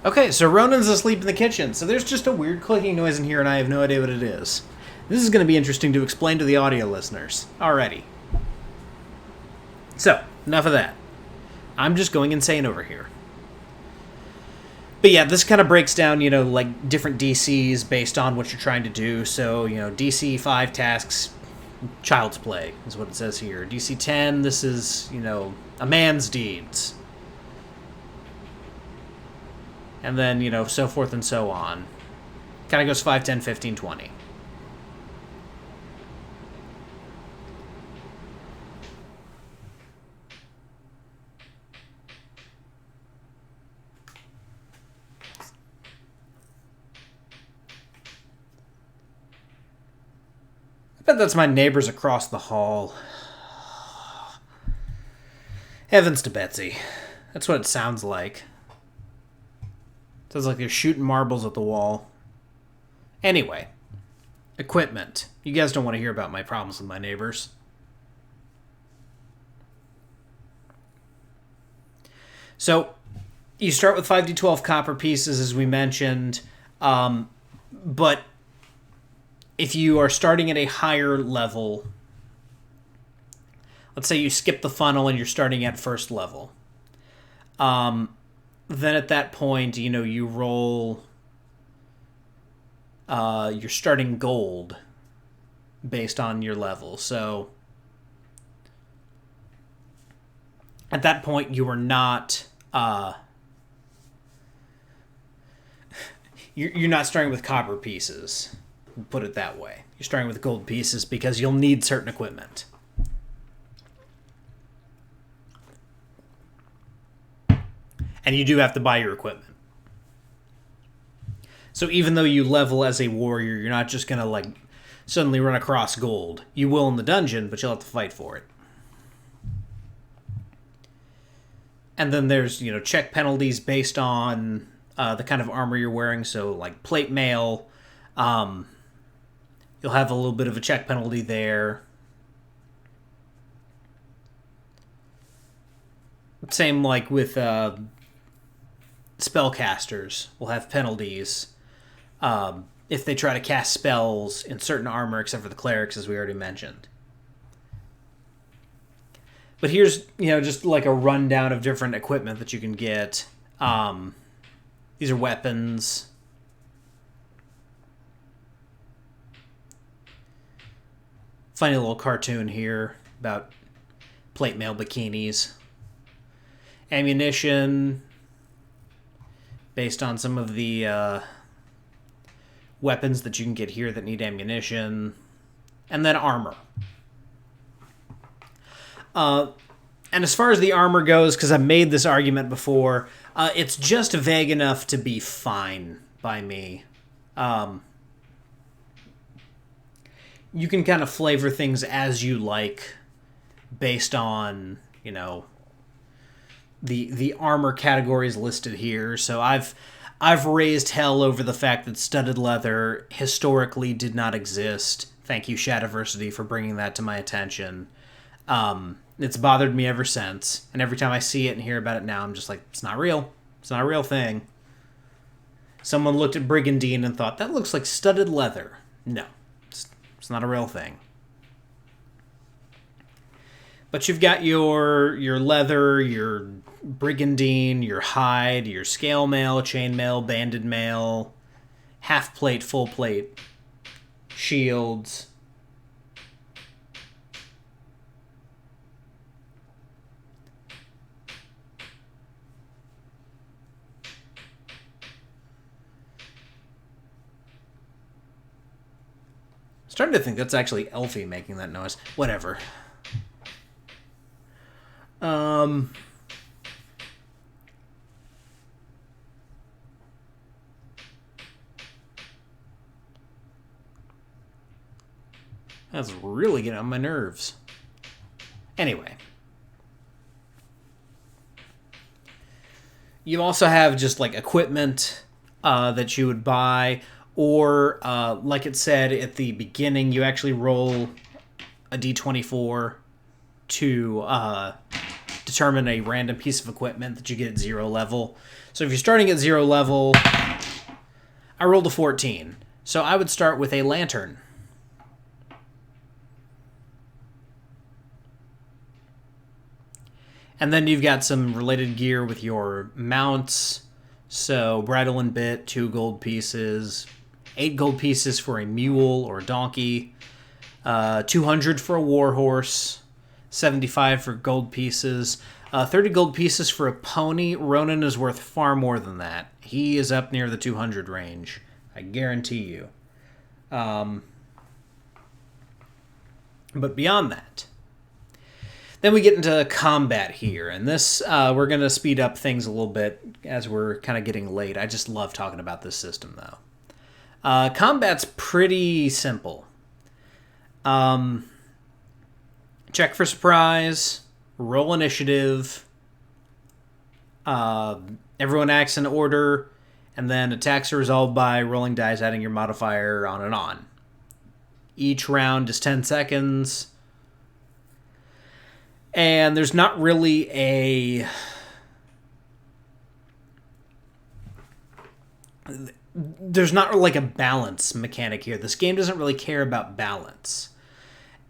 Okay, so Ronin's asleep in the kitchen, so there's just a weird clicking noise in here, and I have no idea what it is. This is going to be interesting to explain to the audio listeners. Alrighty. So, enough of that. I'm just going insane over here. But yeah, this kind of breaks down, you know, like, different DCs based on what you're trying to do. So, you know, DC 5 tasks, child's play, is what it says here. DC 10, this is, you know, a man's deeds. And then, you know, so forth and so on. Kind of goes 5, 10, 15, 20. I bet that's my neighbors across the hall. Heavens to Betsy. That's what it sounds like. Sounds like they're shooting marbles at the wall. Anyway, equipment. You guys don't want to hear about my problems with my neighbors. So, you start with 5d12 copper pieces, as we mentioned, but if you are starting at a higher level, let's say you skip the funnel and you're starting at first level, then at that point, you know, you roll your starting gold based on your level. So at that point, you are not you're not starting with copper pieces. Put it that way. You're starting with gold pieces because you'll need certain equipment. And you do have to buy your equipment. So even though you level as a warrior, you're not just going to, like, suddenly run across gold. You will in the dungeon, but you'll have to fight for it. And then there's, you know, check penalties based on the kind of armor you're wearing. So, like, plate mail, you'll have a little bit of a check penalty there. Same, like, with spellcasters will have penalties if they try to cast spells in certain armor, except for the clerics, as we already mentioned. But here's, you know, just like a rundown of different equipment that you can get. These are weapons. Funny little cartoon here about plate mail bikinis. Ammunition, based on some of the weapons that you can get here that need ammunition. And then armor. And as far as the armor goes, because I've made this argument before, it's just vague enough to be fine by me. You can kind of flavor things as you like based on, you know, the armor categories listed here. So I've raised hell over the fact that studded leather historically did not exist. Thank you, Shadiversity, for bringing that to my attention. It's bothered me ever since, and every time I see it and hear about it now, I'm just like, it's not real. It's not a real thing. Someone looked at Brigandine and thought, that looks like studded leather. No, it's not a real thing. But you've got your leather, your Brigandine, your hide, your scale mail, chain mail, banded mail, half plate, full plate, shields. Starting to think that's actually Elfie making that noise. Whatever. That's really getting on my nerves. Anyway. You also have just like equipment that you would buy, or like it said at the beginning, you actually roll a d24 to determine a random piece of equipment that you get at 0 level. So if you're starting at 0 level, I rolled a 14. So I would start with a lantern. And then you've got some related gear with your mounts. So bridle and bit, 2 gold pieces, 8 gold pieces for a mule or donkey, 200 for a warhorse, 75 for gold pieces, 30 gold pieces for a pony. Ronan is worth far more than that. He is up near the 200 range, I guarantee you. But beyond that, then we get into combat here, and this, we're going to speed up things a little bit as we're kind of getting late. I just love talking about this system, though. Combat's pretty simple. Check for surprise, roll initiative, everyone acts in order, and then attacks are resolved by rolling dice, adding your modifier, on and on. Each round is 10 seconds. And there's not really there's not like a balance mechanic here. This game doesn't really care about balance.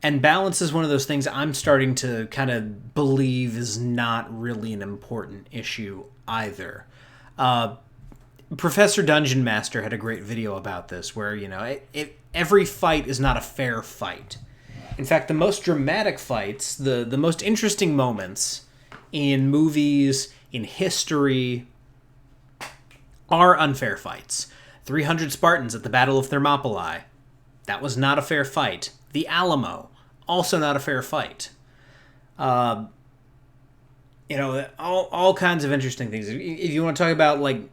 And balance is one of those things I'm starting to kind of believe is not really an important issue either. Professor Dungeon Master had a great video about this where, every fight is not a fair fight. In fact, the most dramatic fights, the most interesting moments in movies, in history, are unfair fights. 300 Spartans at the Battle of Thermopylae. That was not a fair fight. The Alamo. Also not a fair fight. All kinds of interesting things. If you want to talk about, like,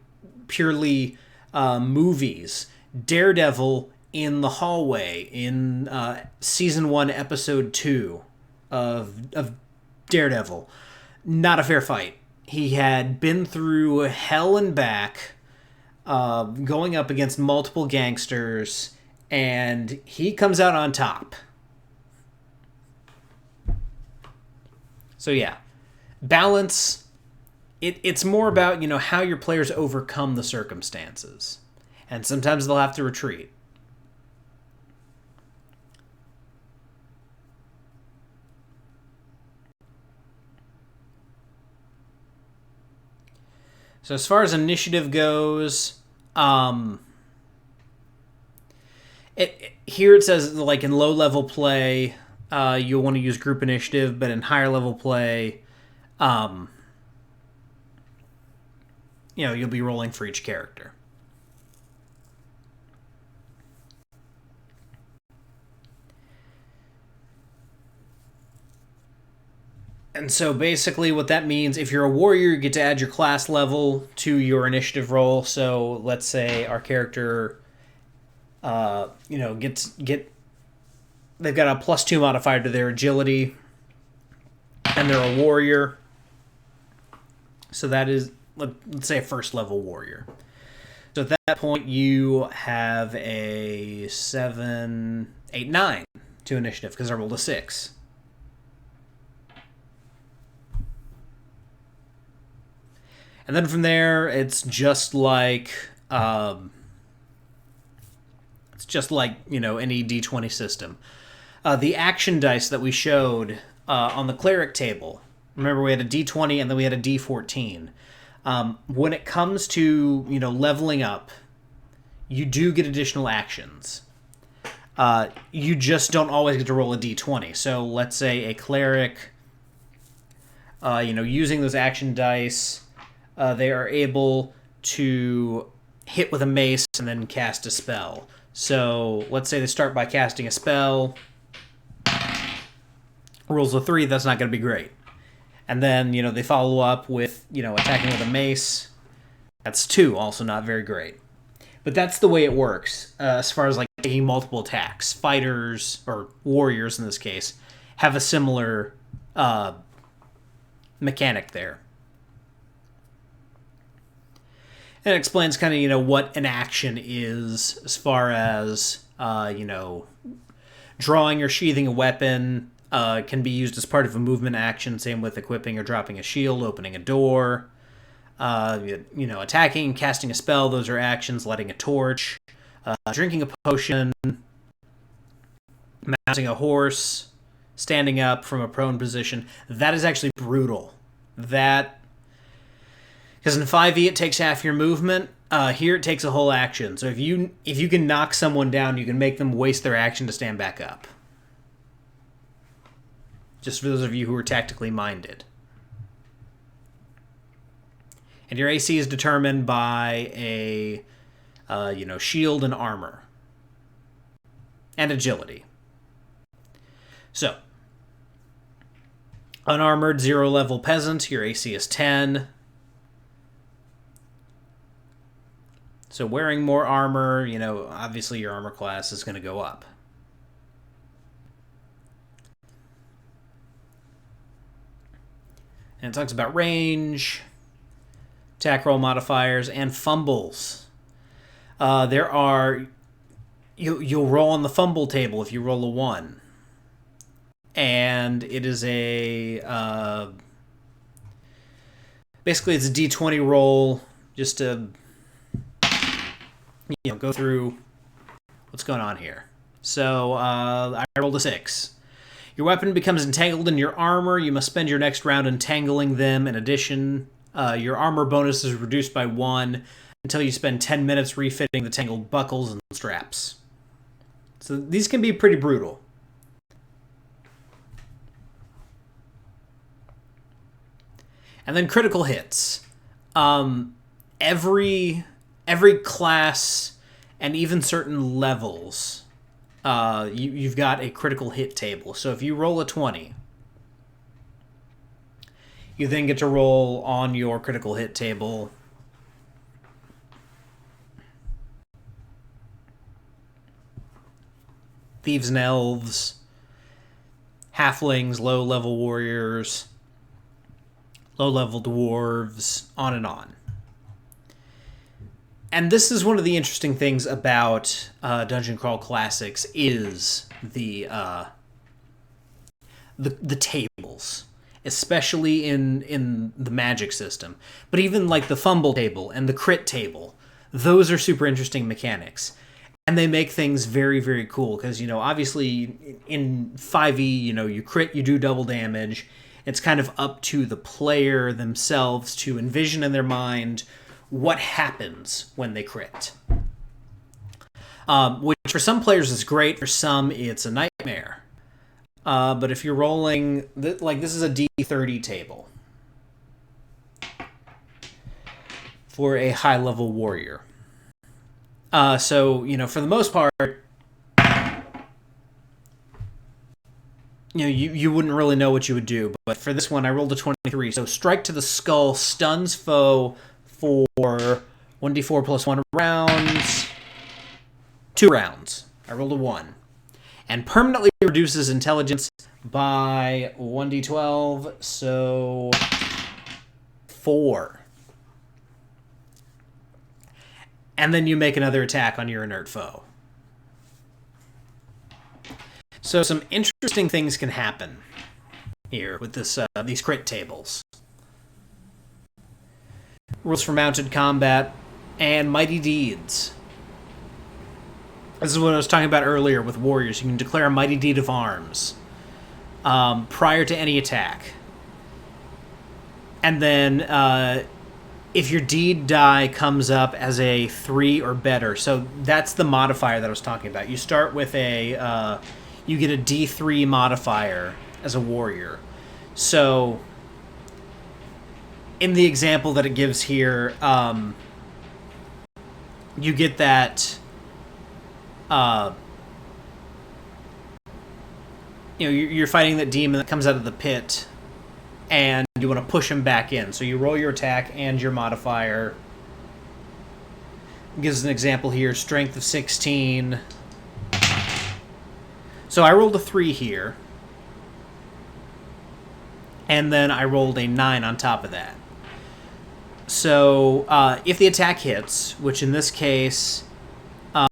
purely movies, Daredevil in the hallway in season 1, episode 2 of Daredevil. Not a fair fight. He had been through hell and back, going up against multiple gangsters, and he comes out on top. So yeah, balance. It's more about, how your players overcome the circumstances. And sometimes they'll have to retreat. So as far as initiative goes, here it says, like, in low-level play, you'll want to use group initiative, but in higher-level play, you'll be rolling for each character. And so basically what that means, if you're a warrior, you get to add your class level to your initiative roll. So let's say our character, they've got a +2 modifier to their agility, and they're a warrior. So that is, let's say, a first level warrior. So at that point, you have a 7, 8, 9 to initiative because I rolled a 6. And then from there, it's just like any D20 system. The action dice that we showed on the Cleric table. Remember, we had a D20 and then we had a D14. When it comes to leveling up, you do get additional actions. You just don't always get to roll a D20. So let's say a Cleric, using those action dice. They are able to hit with a mace and then cast a spell. So let's say they start by casting a spell. Rolls a 3, that's not going to be great. And then, they follow up with, attacking with a mace. That's 2, also not very great. But that's the way it works, as far as, like, taking multiple attacks. Fighters, or warriors in this case, have a similar mechanic there. And it explains kind of, what an action is as far as, drawing or sheathing a weapon can be used as part of a movement action. Same with equipping or dropping a shield, opening a door. Attacking, casting a spell, those are actions. Lighting a torch. Drinking a potion. Mounting a horse. Standing up from a prone position. That is actually brutal. Because in 5e it takes half your movement. Here it takes a whole action. So if you can knock someone down, you can make them waste their action to stand back up. Just for those of you who are tactically minded. And your AC is determined by a shield and armor. And agility. So, unarmored 0 level peasant, your AC is 10. So wearing more armor, obviously your armor class is going to go up. And it talks about range, attack roll modifiers, and fumbles. You'll roll on the fumble table if you roll a 1. And it is basically it's a d20 roll just to go through what's going on here. So I rolled a 6. Your weapon becomes entangled in your armor. You must spend your next round entangling them. In addition, your armor bonus is reduced by 1 until you spend 10 minutes refitting the tangled buckles and straps. So these can be pretty brutal. And then critical hits. Every class and even certain levels, you've got a critical hit table. So if you roll a 20, you then get to roll on your critical hit table thieves and elves, halflings, low-level warriors, low-level dwarves, on and on. And this is one of the interesting things about Dungeon Crawl Classics is the tables, especially in the magic system. But even like the fumble table and the crit table, those are super interesting mechanics. And they make things very, very cool because, obviously in 5e, you crit, you do double damage. It's kind of up to the player themselves to envision in their mind what happens when they crit. Which for some players is great, for some it's a nightmare. But if you're rolling, this is a D30 table for a high-level warrior. So, for the most part, you wouldn't really know what you would do. But for this one, I rolled a 23. So strike to the skull stuns foe for 1d4 plus 1 rounds. 2 rounds. I rolled a 1. And permanently reduces intelligence by 1d12, so 4. And then you make another attack on your inert foe. So some interesting things can happen here with this these crit tables. Rules for mounted combat and mighty deeds. This is what I was talking about earlier with warriors. You can declare a mighty deed of arms prior to any attack. And then if your deed die comes up as a 3 or better, so that's the modifier that I was talking about. You start with you get a D3 modifier as a warrior. So in the example that it gives here, you get that you're fighting that demon that comes out of the pit, and you want to push him back in. So you roll your attack and your modifier. It gives an example here: strength of 16, So I rolled a 3 here. And then I rolled a 9 on top of that. So if the attack hits, which in this case, I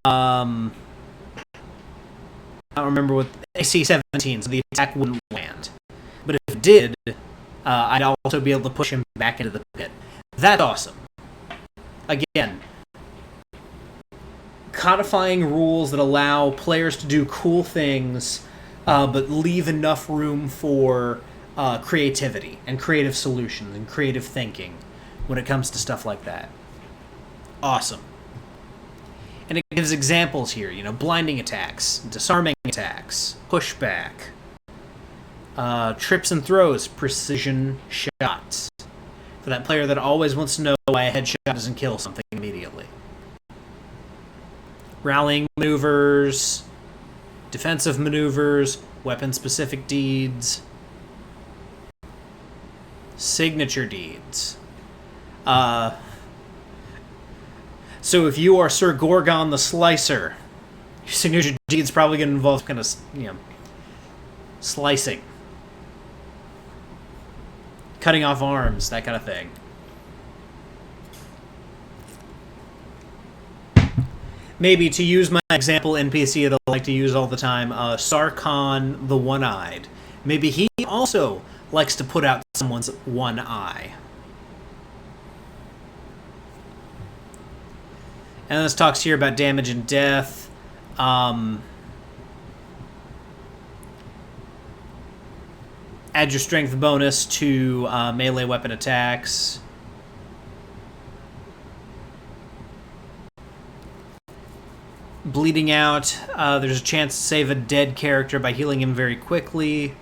don't remember what, AC 17, so the attack wouldn't land. But if it did, I'd also be able to push him back into the pit. That's awesome. Again, codifying rules that allow players to do cool things, but leave enough room for creativity and creative solutions and creative thinking when it comes to stuff like that. Awesome. And it gives examples here, blinding attacks, disarming attacks, pushback, trips and throws, precision shots. For that player that always wants to know why a headshot doesn't kill something immediately. Rallying maneuvers, defensive maneuvers, weapon-specific deeds, signature deeds. So if you are Sir Gorgon the Slicer, your signature deed's probably going to involve kind of, slicing. Cutting off arms, that kind of thing. Maybe, to use my example NPC that I like to use all the time, Sarkhan the One-Eyed. Maybe he also likes to put out someone's one eye. And this talks here about damage and death. Add your strength bonus to melee weapon attacks. Bleeding out. There's a chance to save a dead character by healing him very quickly.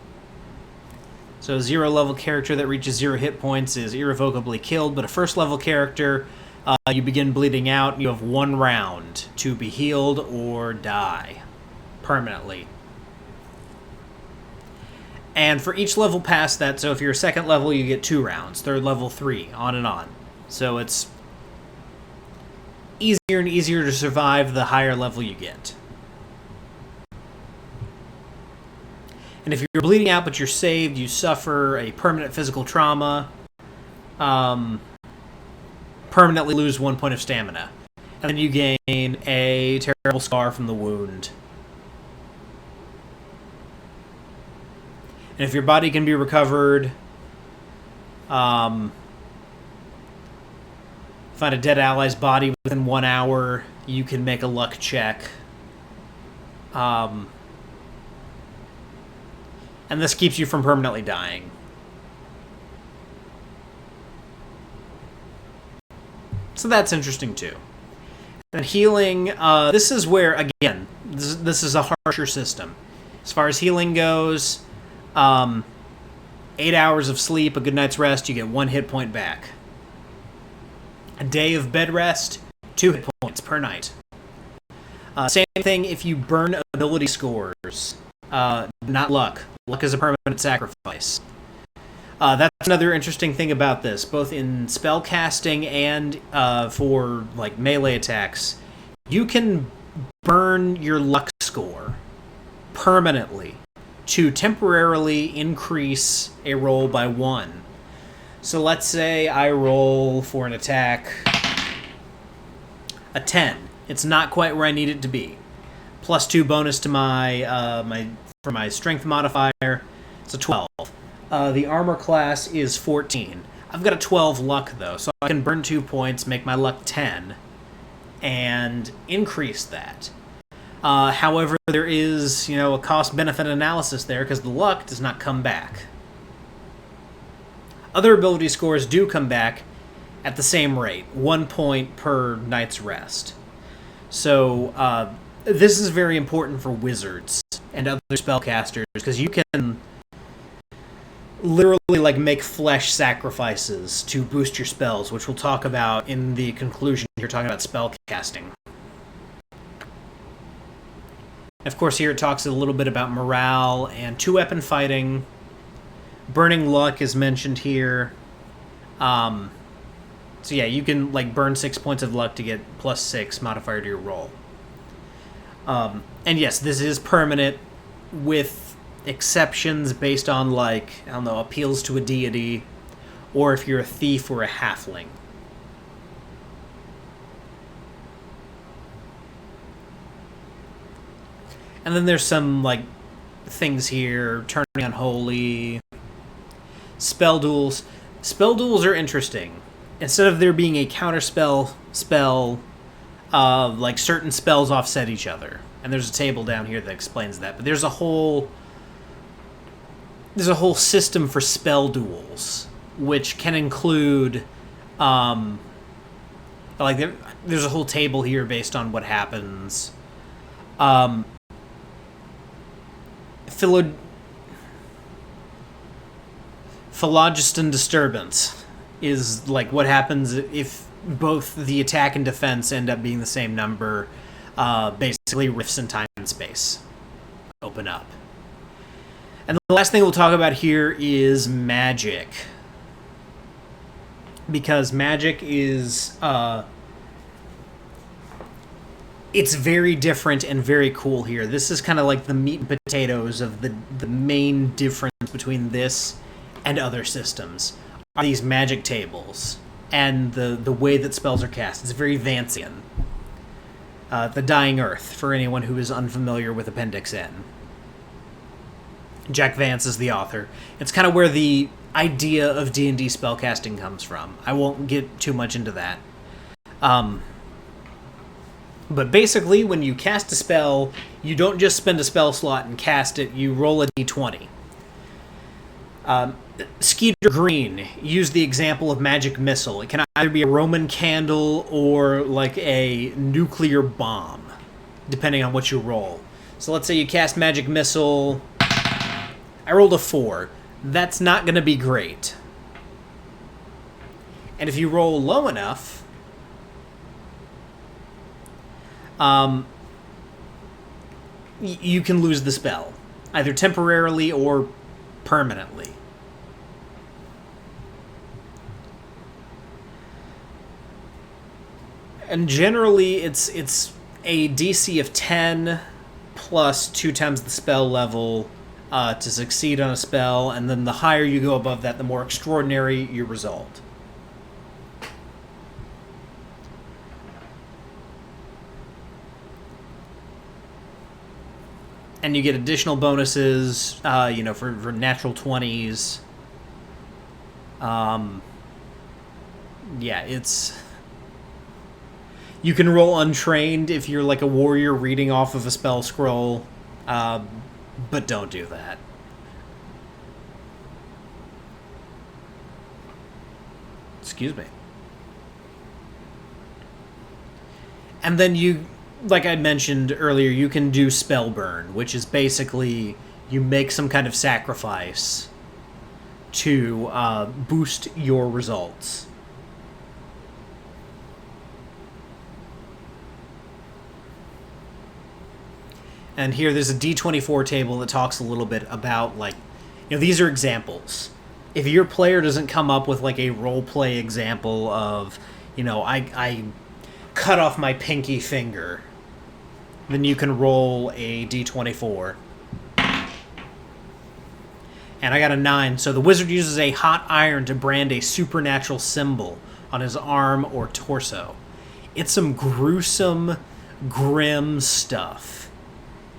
So a 0 level character that reaches 0 hit points is irrevocably killed, but a first level character, you begin bleeding out, and you have 1 round to be healed or die permanently. And for each level past that, so if you're 2nd level, you get 2 rounds, 3rd level 3, on and on. So it's easier and easier to survive the higher level you get. And if you're bleeding out but you're saved, you suffer a permanent physical trauma, permanently lose 1 point of stamina, and then you gain a terrible scar from the wound. And if your body can be recovered, find a dead ally's body within 1 hour, you can make a luck check. And this keeps you from permanently dying. So that's interesting too. And healing, this is where, again, this is a harsher system. As far as healing goes, 8 hours of sleep, a good night's rest, you get 1 hit point back. A day of bed rest, 2 hit points per night. Same thing if you burn ability scores. Not luck. Luck is a permanent sacrifice. That's another interesting thing about this, both in spell casting and for melee attacks. You can burn your luck score permanently to temporarily increase a roll by 1. So let's say I roll for an attack a 10. It's not quite where I need it to be. +2 bonus to my for my strength modifier. It's a 12. The armor class is 14. I've got a 12 luck though, so I can burn 2 points, make my luck 10, and increase that. However, there is, a cost-benefit analysis there because the luck does not come back. Other ability scores do come back at the same rate, 1 point per night's rest. So this is very important for wizards and other spellcasters because you can literally make flesh sacrifices to boost your spells, which we'll talk about in the conclusion. You're talking about spellcasting. Of course, here it talks a little bit about morale and 2-weapon fighting. Burning luck is mentioned here. So yeah, you can burn 6 points of luck to get +6 modifier to your roll. And yes, this is permanent. with exceptions based on, like, I don't know, appeals to a deity, or if you're a thief or a halfling. And then there's some, like, things here, turning unholy, spell duels. Spell duels are interesting. Instead of there being a counterspell spell, like certain spells offset each other. And there's a table down here that explains that. But there's a whole system for spell duels, which can include, like there's a whole table here based on what happens. Phlogiston disturbance is like what happens if both the attack and defense end up being the same number. Basically, rifts in time and space open up. And the last thing we'll talk about here is magic. Because magic is... it's very different and very cool here. This is kind of like the meat and potatoes of the main difference between this and other systems. Are these magic tables and the way that spells are cast. It's very Vancian. The Dying Earth, for anyone who is unfamiliar with Appendix N. Jack Vance is the author. It's kind of where the idea of D&D spellcasting comes from. I won't get too much into that. But basically, when you cast a spell, you don't just spend a spell slot and cast it, you roll a d20. Skeeter Green used the example of magic missile. It can either be a Roman candle or like a nuclear bomb, depending on what you roll. So let's say you cast magic missile. I rolled a 4. That's not going to be great. And if you roll low enough, you can lose the spell, either temporarily or permanently. And generally, it's a DC of 10 plus 2 times the spell level to succeed on a spell, and then the higher you go above that, the more extraordinary your result. And you get additional bonuses, for natural 20s. It's... You can roll untrained if you're like a warrior reading off of a spell scroll, but don't do that. Excuse me. And then like I mentioned earlier, you can do spell burn, which is basically you make some kind of sacrifice to boost your results. And here there's a D24 table that talks a little bit about, like, these are examples. If your player doesn't come up with, like, a role-play example of, I cut off my pinky finger, then you can roll a D24. And I got a 9, so the wizard uses a hot iron to brand a supernatural symbol on his arm or torso. It's some gruesome, grim stuff.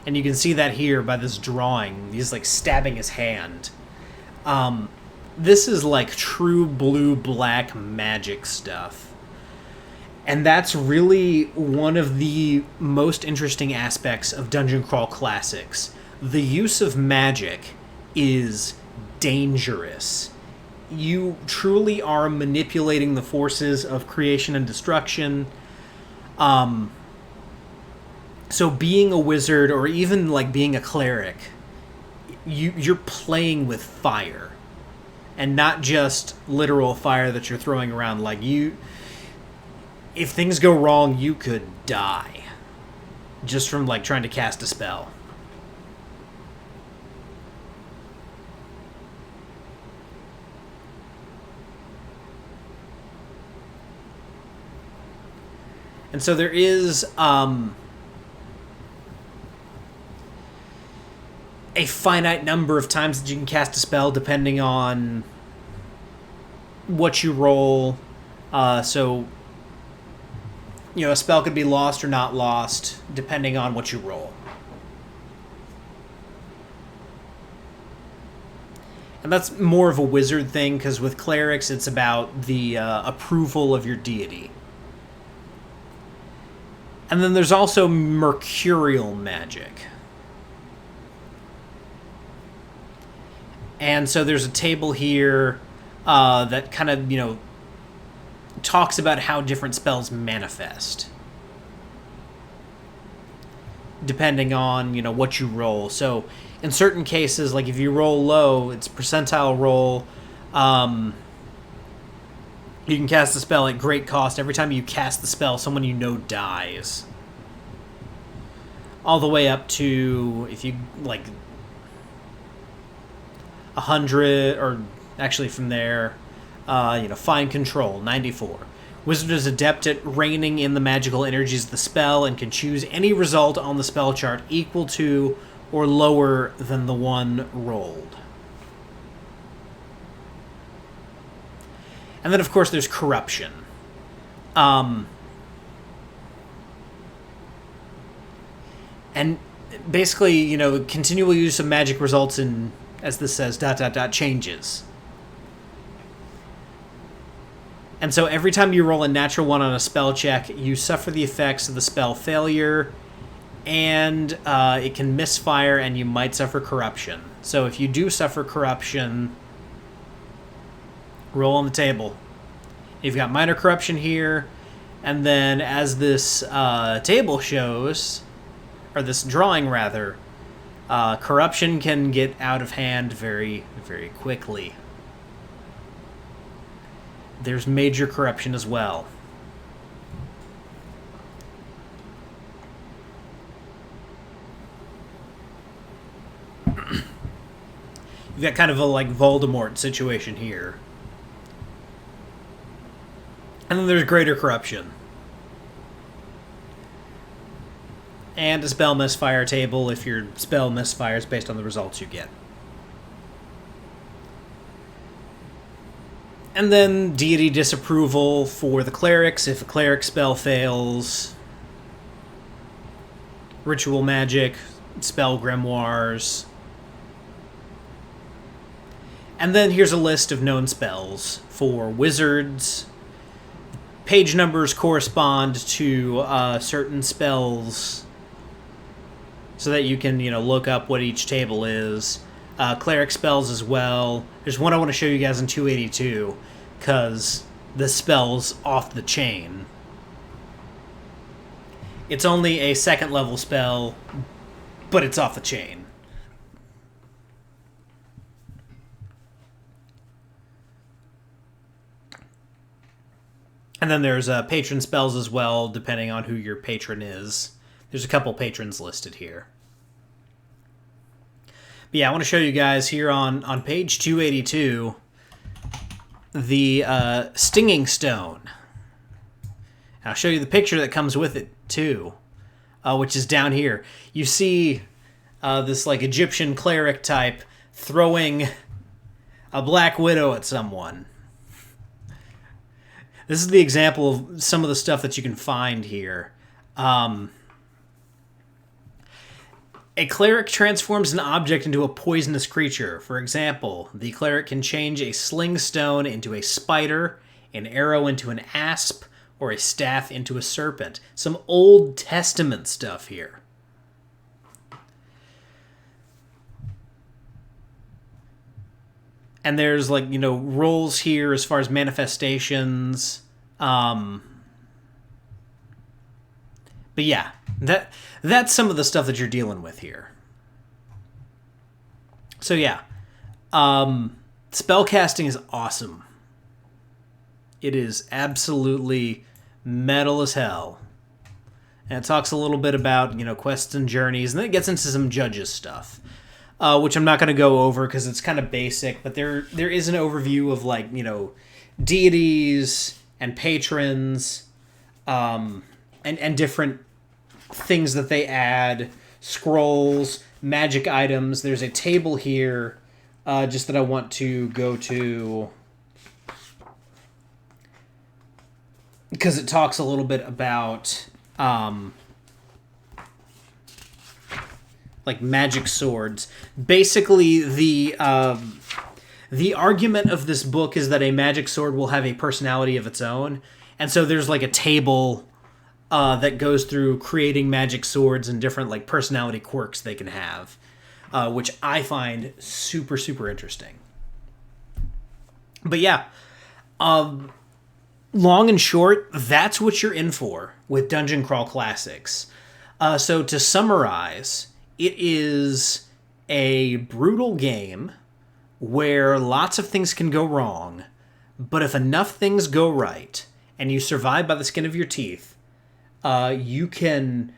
And you can see that here by this drawing. He's like stabbing his hand. This is like true blue-black magic stuff. And that's really one of the most interesting aspects of Dungeon Crawl Classics. The use of magic is dangerous. You truly are manipulating the forces of creation and destruction. So being a wizard, or even like being a cleric, you're playing with fire, and not just literal fire that you're throwing around. Like if things go wrong, you could die just from like trying to cast a spell. And so there is a finite number of times that you can cast a spell depending on what you roll. So, a spell could be lost or not lost depending on what you roll. And that's more of a wizard thing, because with clerics, it's about the approval of your deity. And then there's also mercurial magic. And so there's a table here that kind of, talks about how different spells manifest, depending on, what you roll. So in certain cases, like if you roll low, it's percentile roll. You can cast the spell at great cost. Every time you cast the spell, someone dies. All the way up to, if you, 100, or actually from there, Find Control, 94. Wizard is adept at reining in the magical energies of the spell and can choose any result on the spell chart equal to or lower than the one rolled. And then, of course, there's Corruption. And basically, continual use of magic results in, as this says, ... changes. And so every time you roll a natural 1 on a spell check, you suffer the effects of the spell failure, and it can misfire, and you might suffer corruption. So if you do suffer corruption, roll on the table. You've got minor corruption here, and then as this table shows, or this drawing rather, corruption can get out of hand very, very quickly. There's major corruption as well. You've got kind of a Voldemort situation here. And then there's greater corruption. And a spell misfire table if your spell misfires based on the results you get. And then deity disapproval for the clerics if a cleric spell fails. Ritual magic, spell grimoires. And then here's a list of known spells for wizards. Page numbers correspond to certain spells so that you can, look up what each table is. Cleric spells as well. There's one I want to show you guys in 282, because the spell's off the chain. It's only a 2nd level spell, but it's off the chain. And then there's patron spells as well, depending on who your patron is. There's a couple patrons listed here. But yeah, I want to show you guys here on page 282 the Stinging Stone. And I'll show you the picture that comes with it, too, which is down here. You see this Egyptian cleric type throwing a black widow at someone. This is the example of some of the stuff that you can find here. A cleric transforms an object into a poisonous creature. For example, the cleric can change a sling stone into a spider, an arrow into an asp, or a staff into a serpent. Some Old Testament stuff here. And there's roles here as far as manifestations. But yeah, that's some of the stuff that you're dealing with here. So yeah, spellcasting is awesome. It is absolutely metal as hell. And it talks a little bit about, quests and journeys, and then it gets into some judges stuff, which I'm not going to go over because it's kind of basic, but there is an overview of, deities and patrons, and different things that they add, scrolls, magic items. There's a table here just that I want to go to because it talks a little bit about like magic swords. Basically, the argument of this book is that a magic sword will have a personality of its own, and so there's like a table that goes through creating magic swords and different like personality quirks they can have, which I find super, super interesting. But yeah, long and short, that's what you're in for with Dungeon Crawl Classics. So to summarize, it is a brutal game where lots of things can go wrong, but if enough things go right and you survive by the skin of your teeth, you can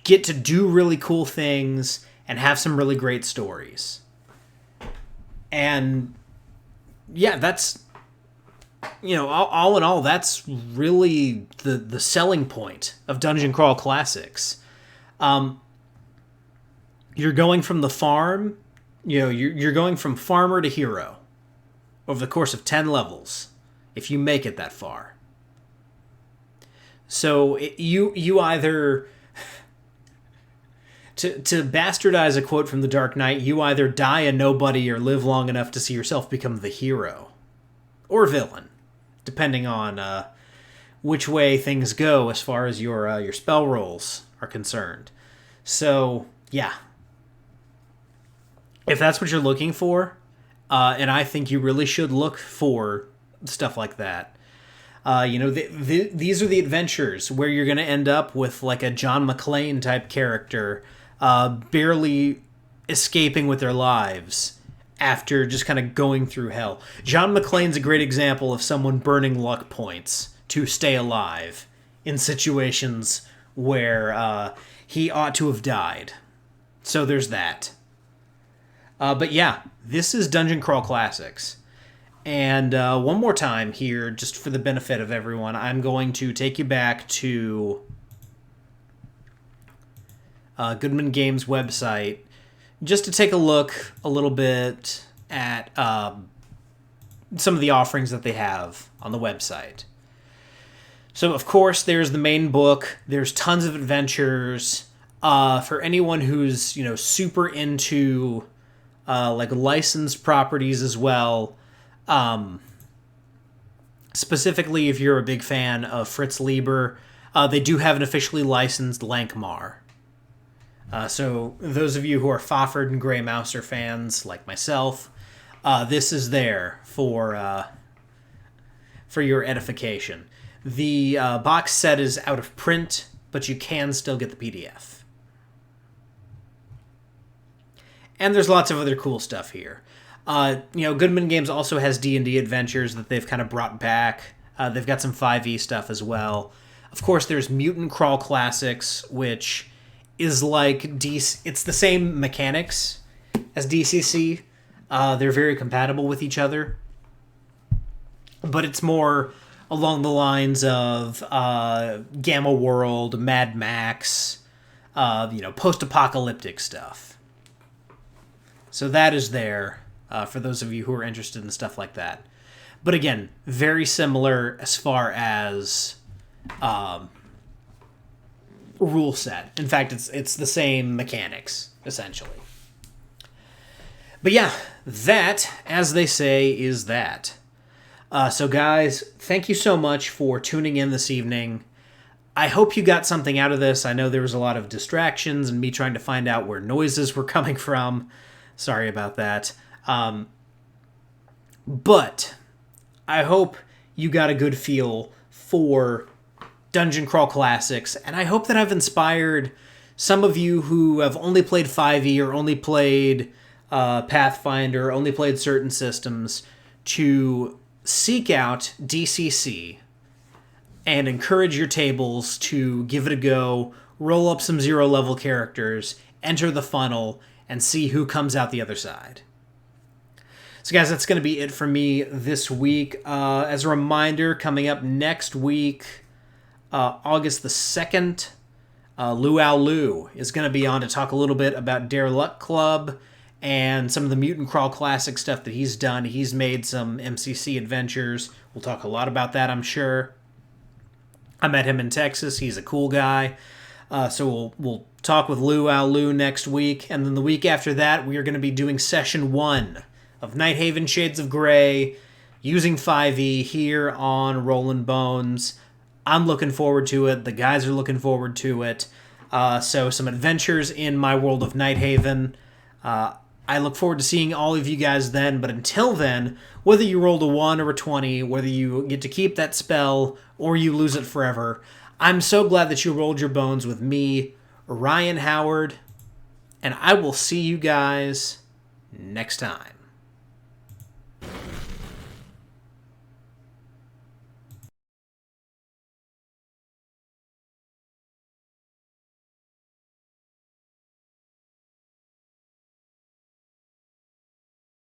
get to do really cool things and have some really great stories. And yeah, that's, all in all, that's really the selling point of Dungeon Crawl Classics. You're going from the farm, you're going from farmer to hero over the course of 10 levels, if you make it that far. So you either, to bastardize a quote from The Dark Knight, you either die a nobody or live long enough to see yourself become the hero. Or villain, depending on which way things go as far as your spell rolls are concerned. So, yeah. If that's what you're looking for, and I think you really should look for stuff like that, these are the adventures where you're going to end up with like a John McClane type character barely escaping with their lives after just kind of going through hell. John McClane's a great example of someone burning luck points to stay alive in situations where he ought to have died. So there's that. But yeah, this is Dungeon Crawl Classics. And one more time here, just for the benefit of everyone, I'm going to take you back to Goodman Games' website just to take a look a little bit at some of the offerings that they have on the website. So, of course, there's the main book. There's tons of adventures. For anyone who's, super into like licensed properties as well. Specifically, if you're a big fan of Fritz Lieber, they do have an officially licensed Lankmar. So those of you who are Fafhrd and Grey Mouser fans, like myself, this is there for your edification. The box set is out of print, but you can still get the PDF. And there's lots of other cool stuff here. Goodman Games also has D&D adventures that they've kind of brought back. They've got some 5e stuff as well. Of course, there's Mutant Crawl Classics, which is like it's the same mechanics as DCC. They're very compatible with each other. But it's more along the lines of Gamma World, Mad Max, post-apocalyptic stuff. So that is there for those of you who are interested in stuff like that. But again, very similar as far as rule set. In fact, it's the same mechanics, essentially. But yeah, that, as they say, is that. So guys, thank you so much for tuning in this evening. I hope you got something out of this. I know there was a lot of distractions and me trying to find out where noises were coming from. Sorry about that. But I hope you got a good feel for Dungeon Crawl Classics, and I hope that I've inspired some of you who have only played 5e or only played Pathfinder, only played certain systems, to seek out DCC and encourage your tables to give it a go, roll up some 0-level characters, enter the funnel, and see who comes out the other side. So guys, that's going to be it for me this week. As a reminder, coming up next week, August the 2nd, Luau Lu is going to be on to talk a little bit about Dare Luck Club and some of the Mutant Crawl Classic stuff that he's done. He's made some MCC adventures. We'll talk a lot about that, I'm sure. I met him in Texas. He's a cool guy. So we'll talk with Luau Lu next week. And then the week after that, we are going to be doing Session 1 of Nighthaven Shades of Grey using 5e here on Rollin' Bones. I'm looking forward to it. The guys are looking forward to it. So some adventures in my world of Nighthaven. I look forward to seeing all of you guys then. But until then, whether you rolled a 1 or a 20, whether you get to keep that spell or you lose it forever, I'm so glad that you rolled your bones with me, Ryan Howard. And I will see you guys next time.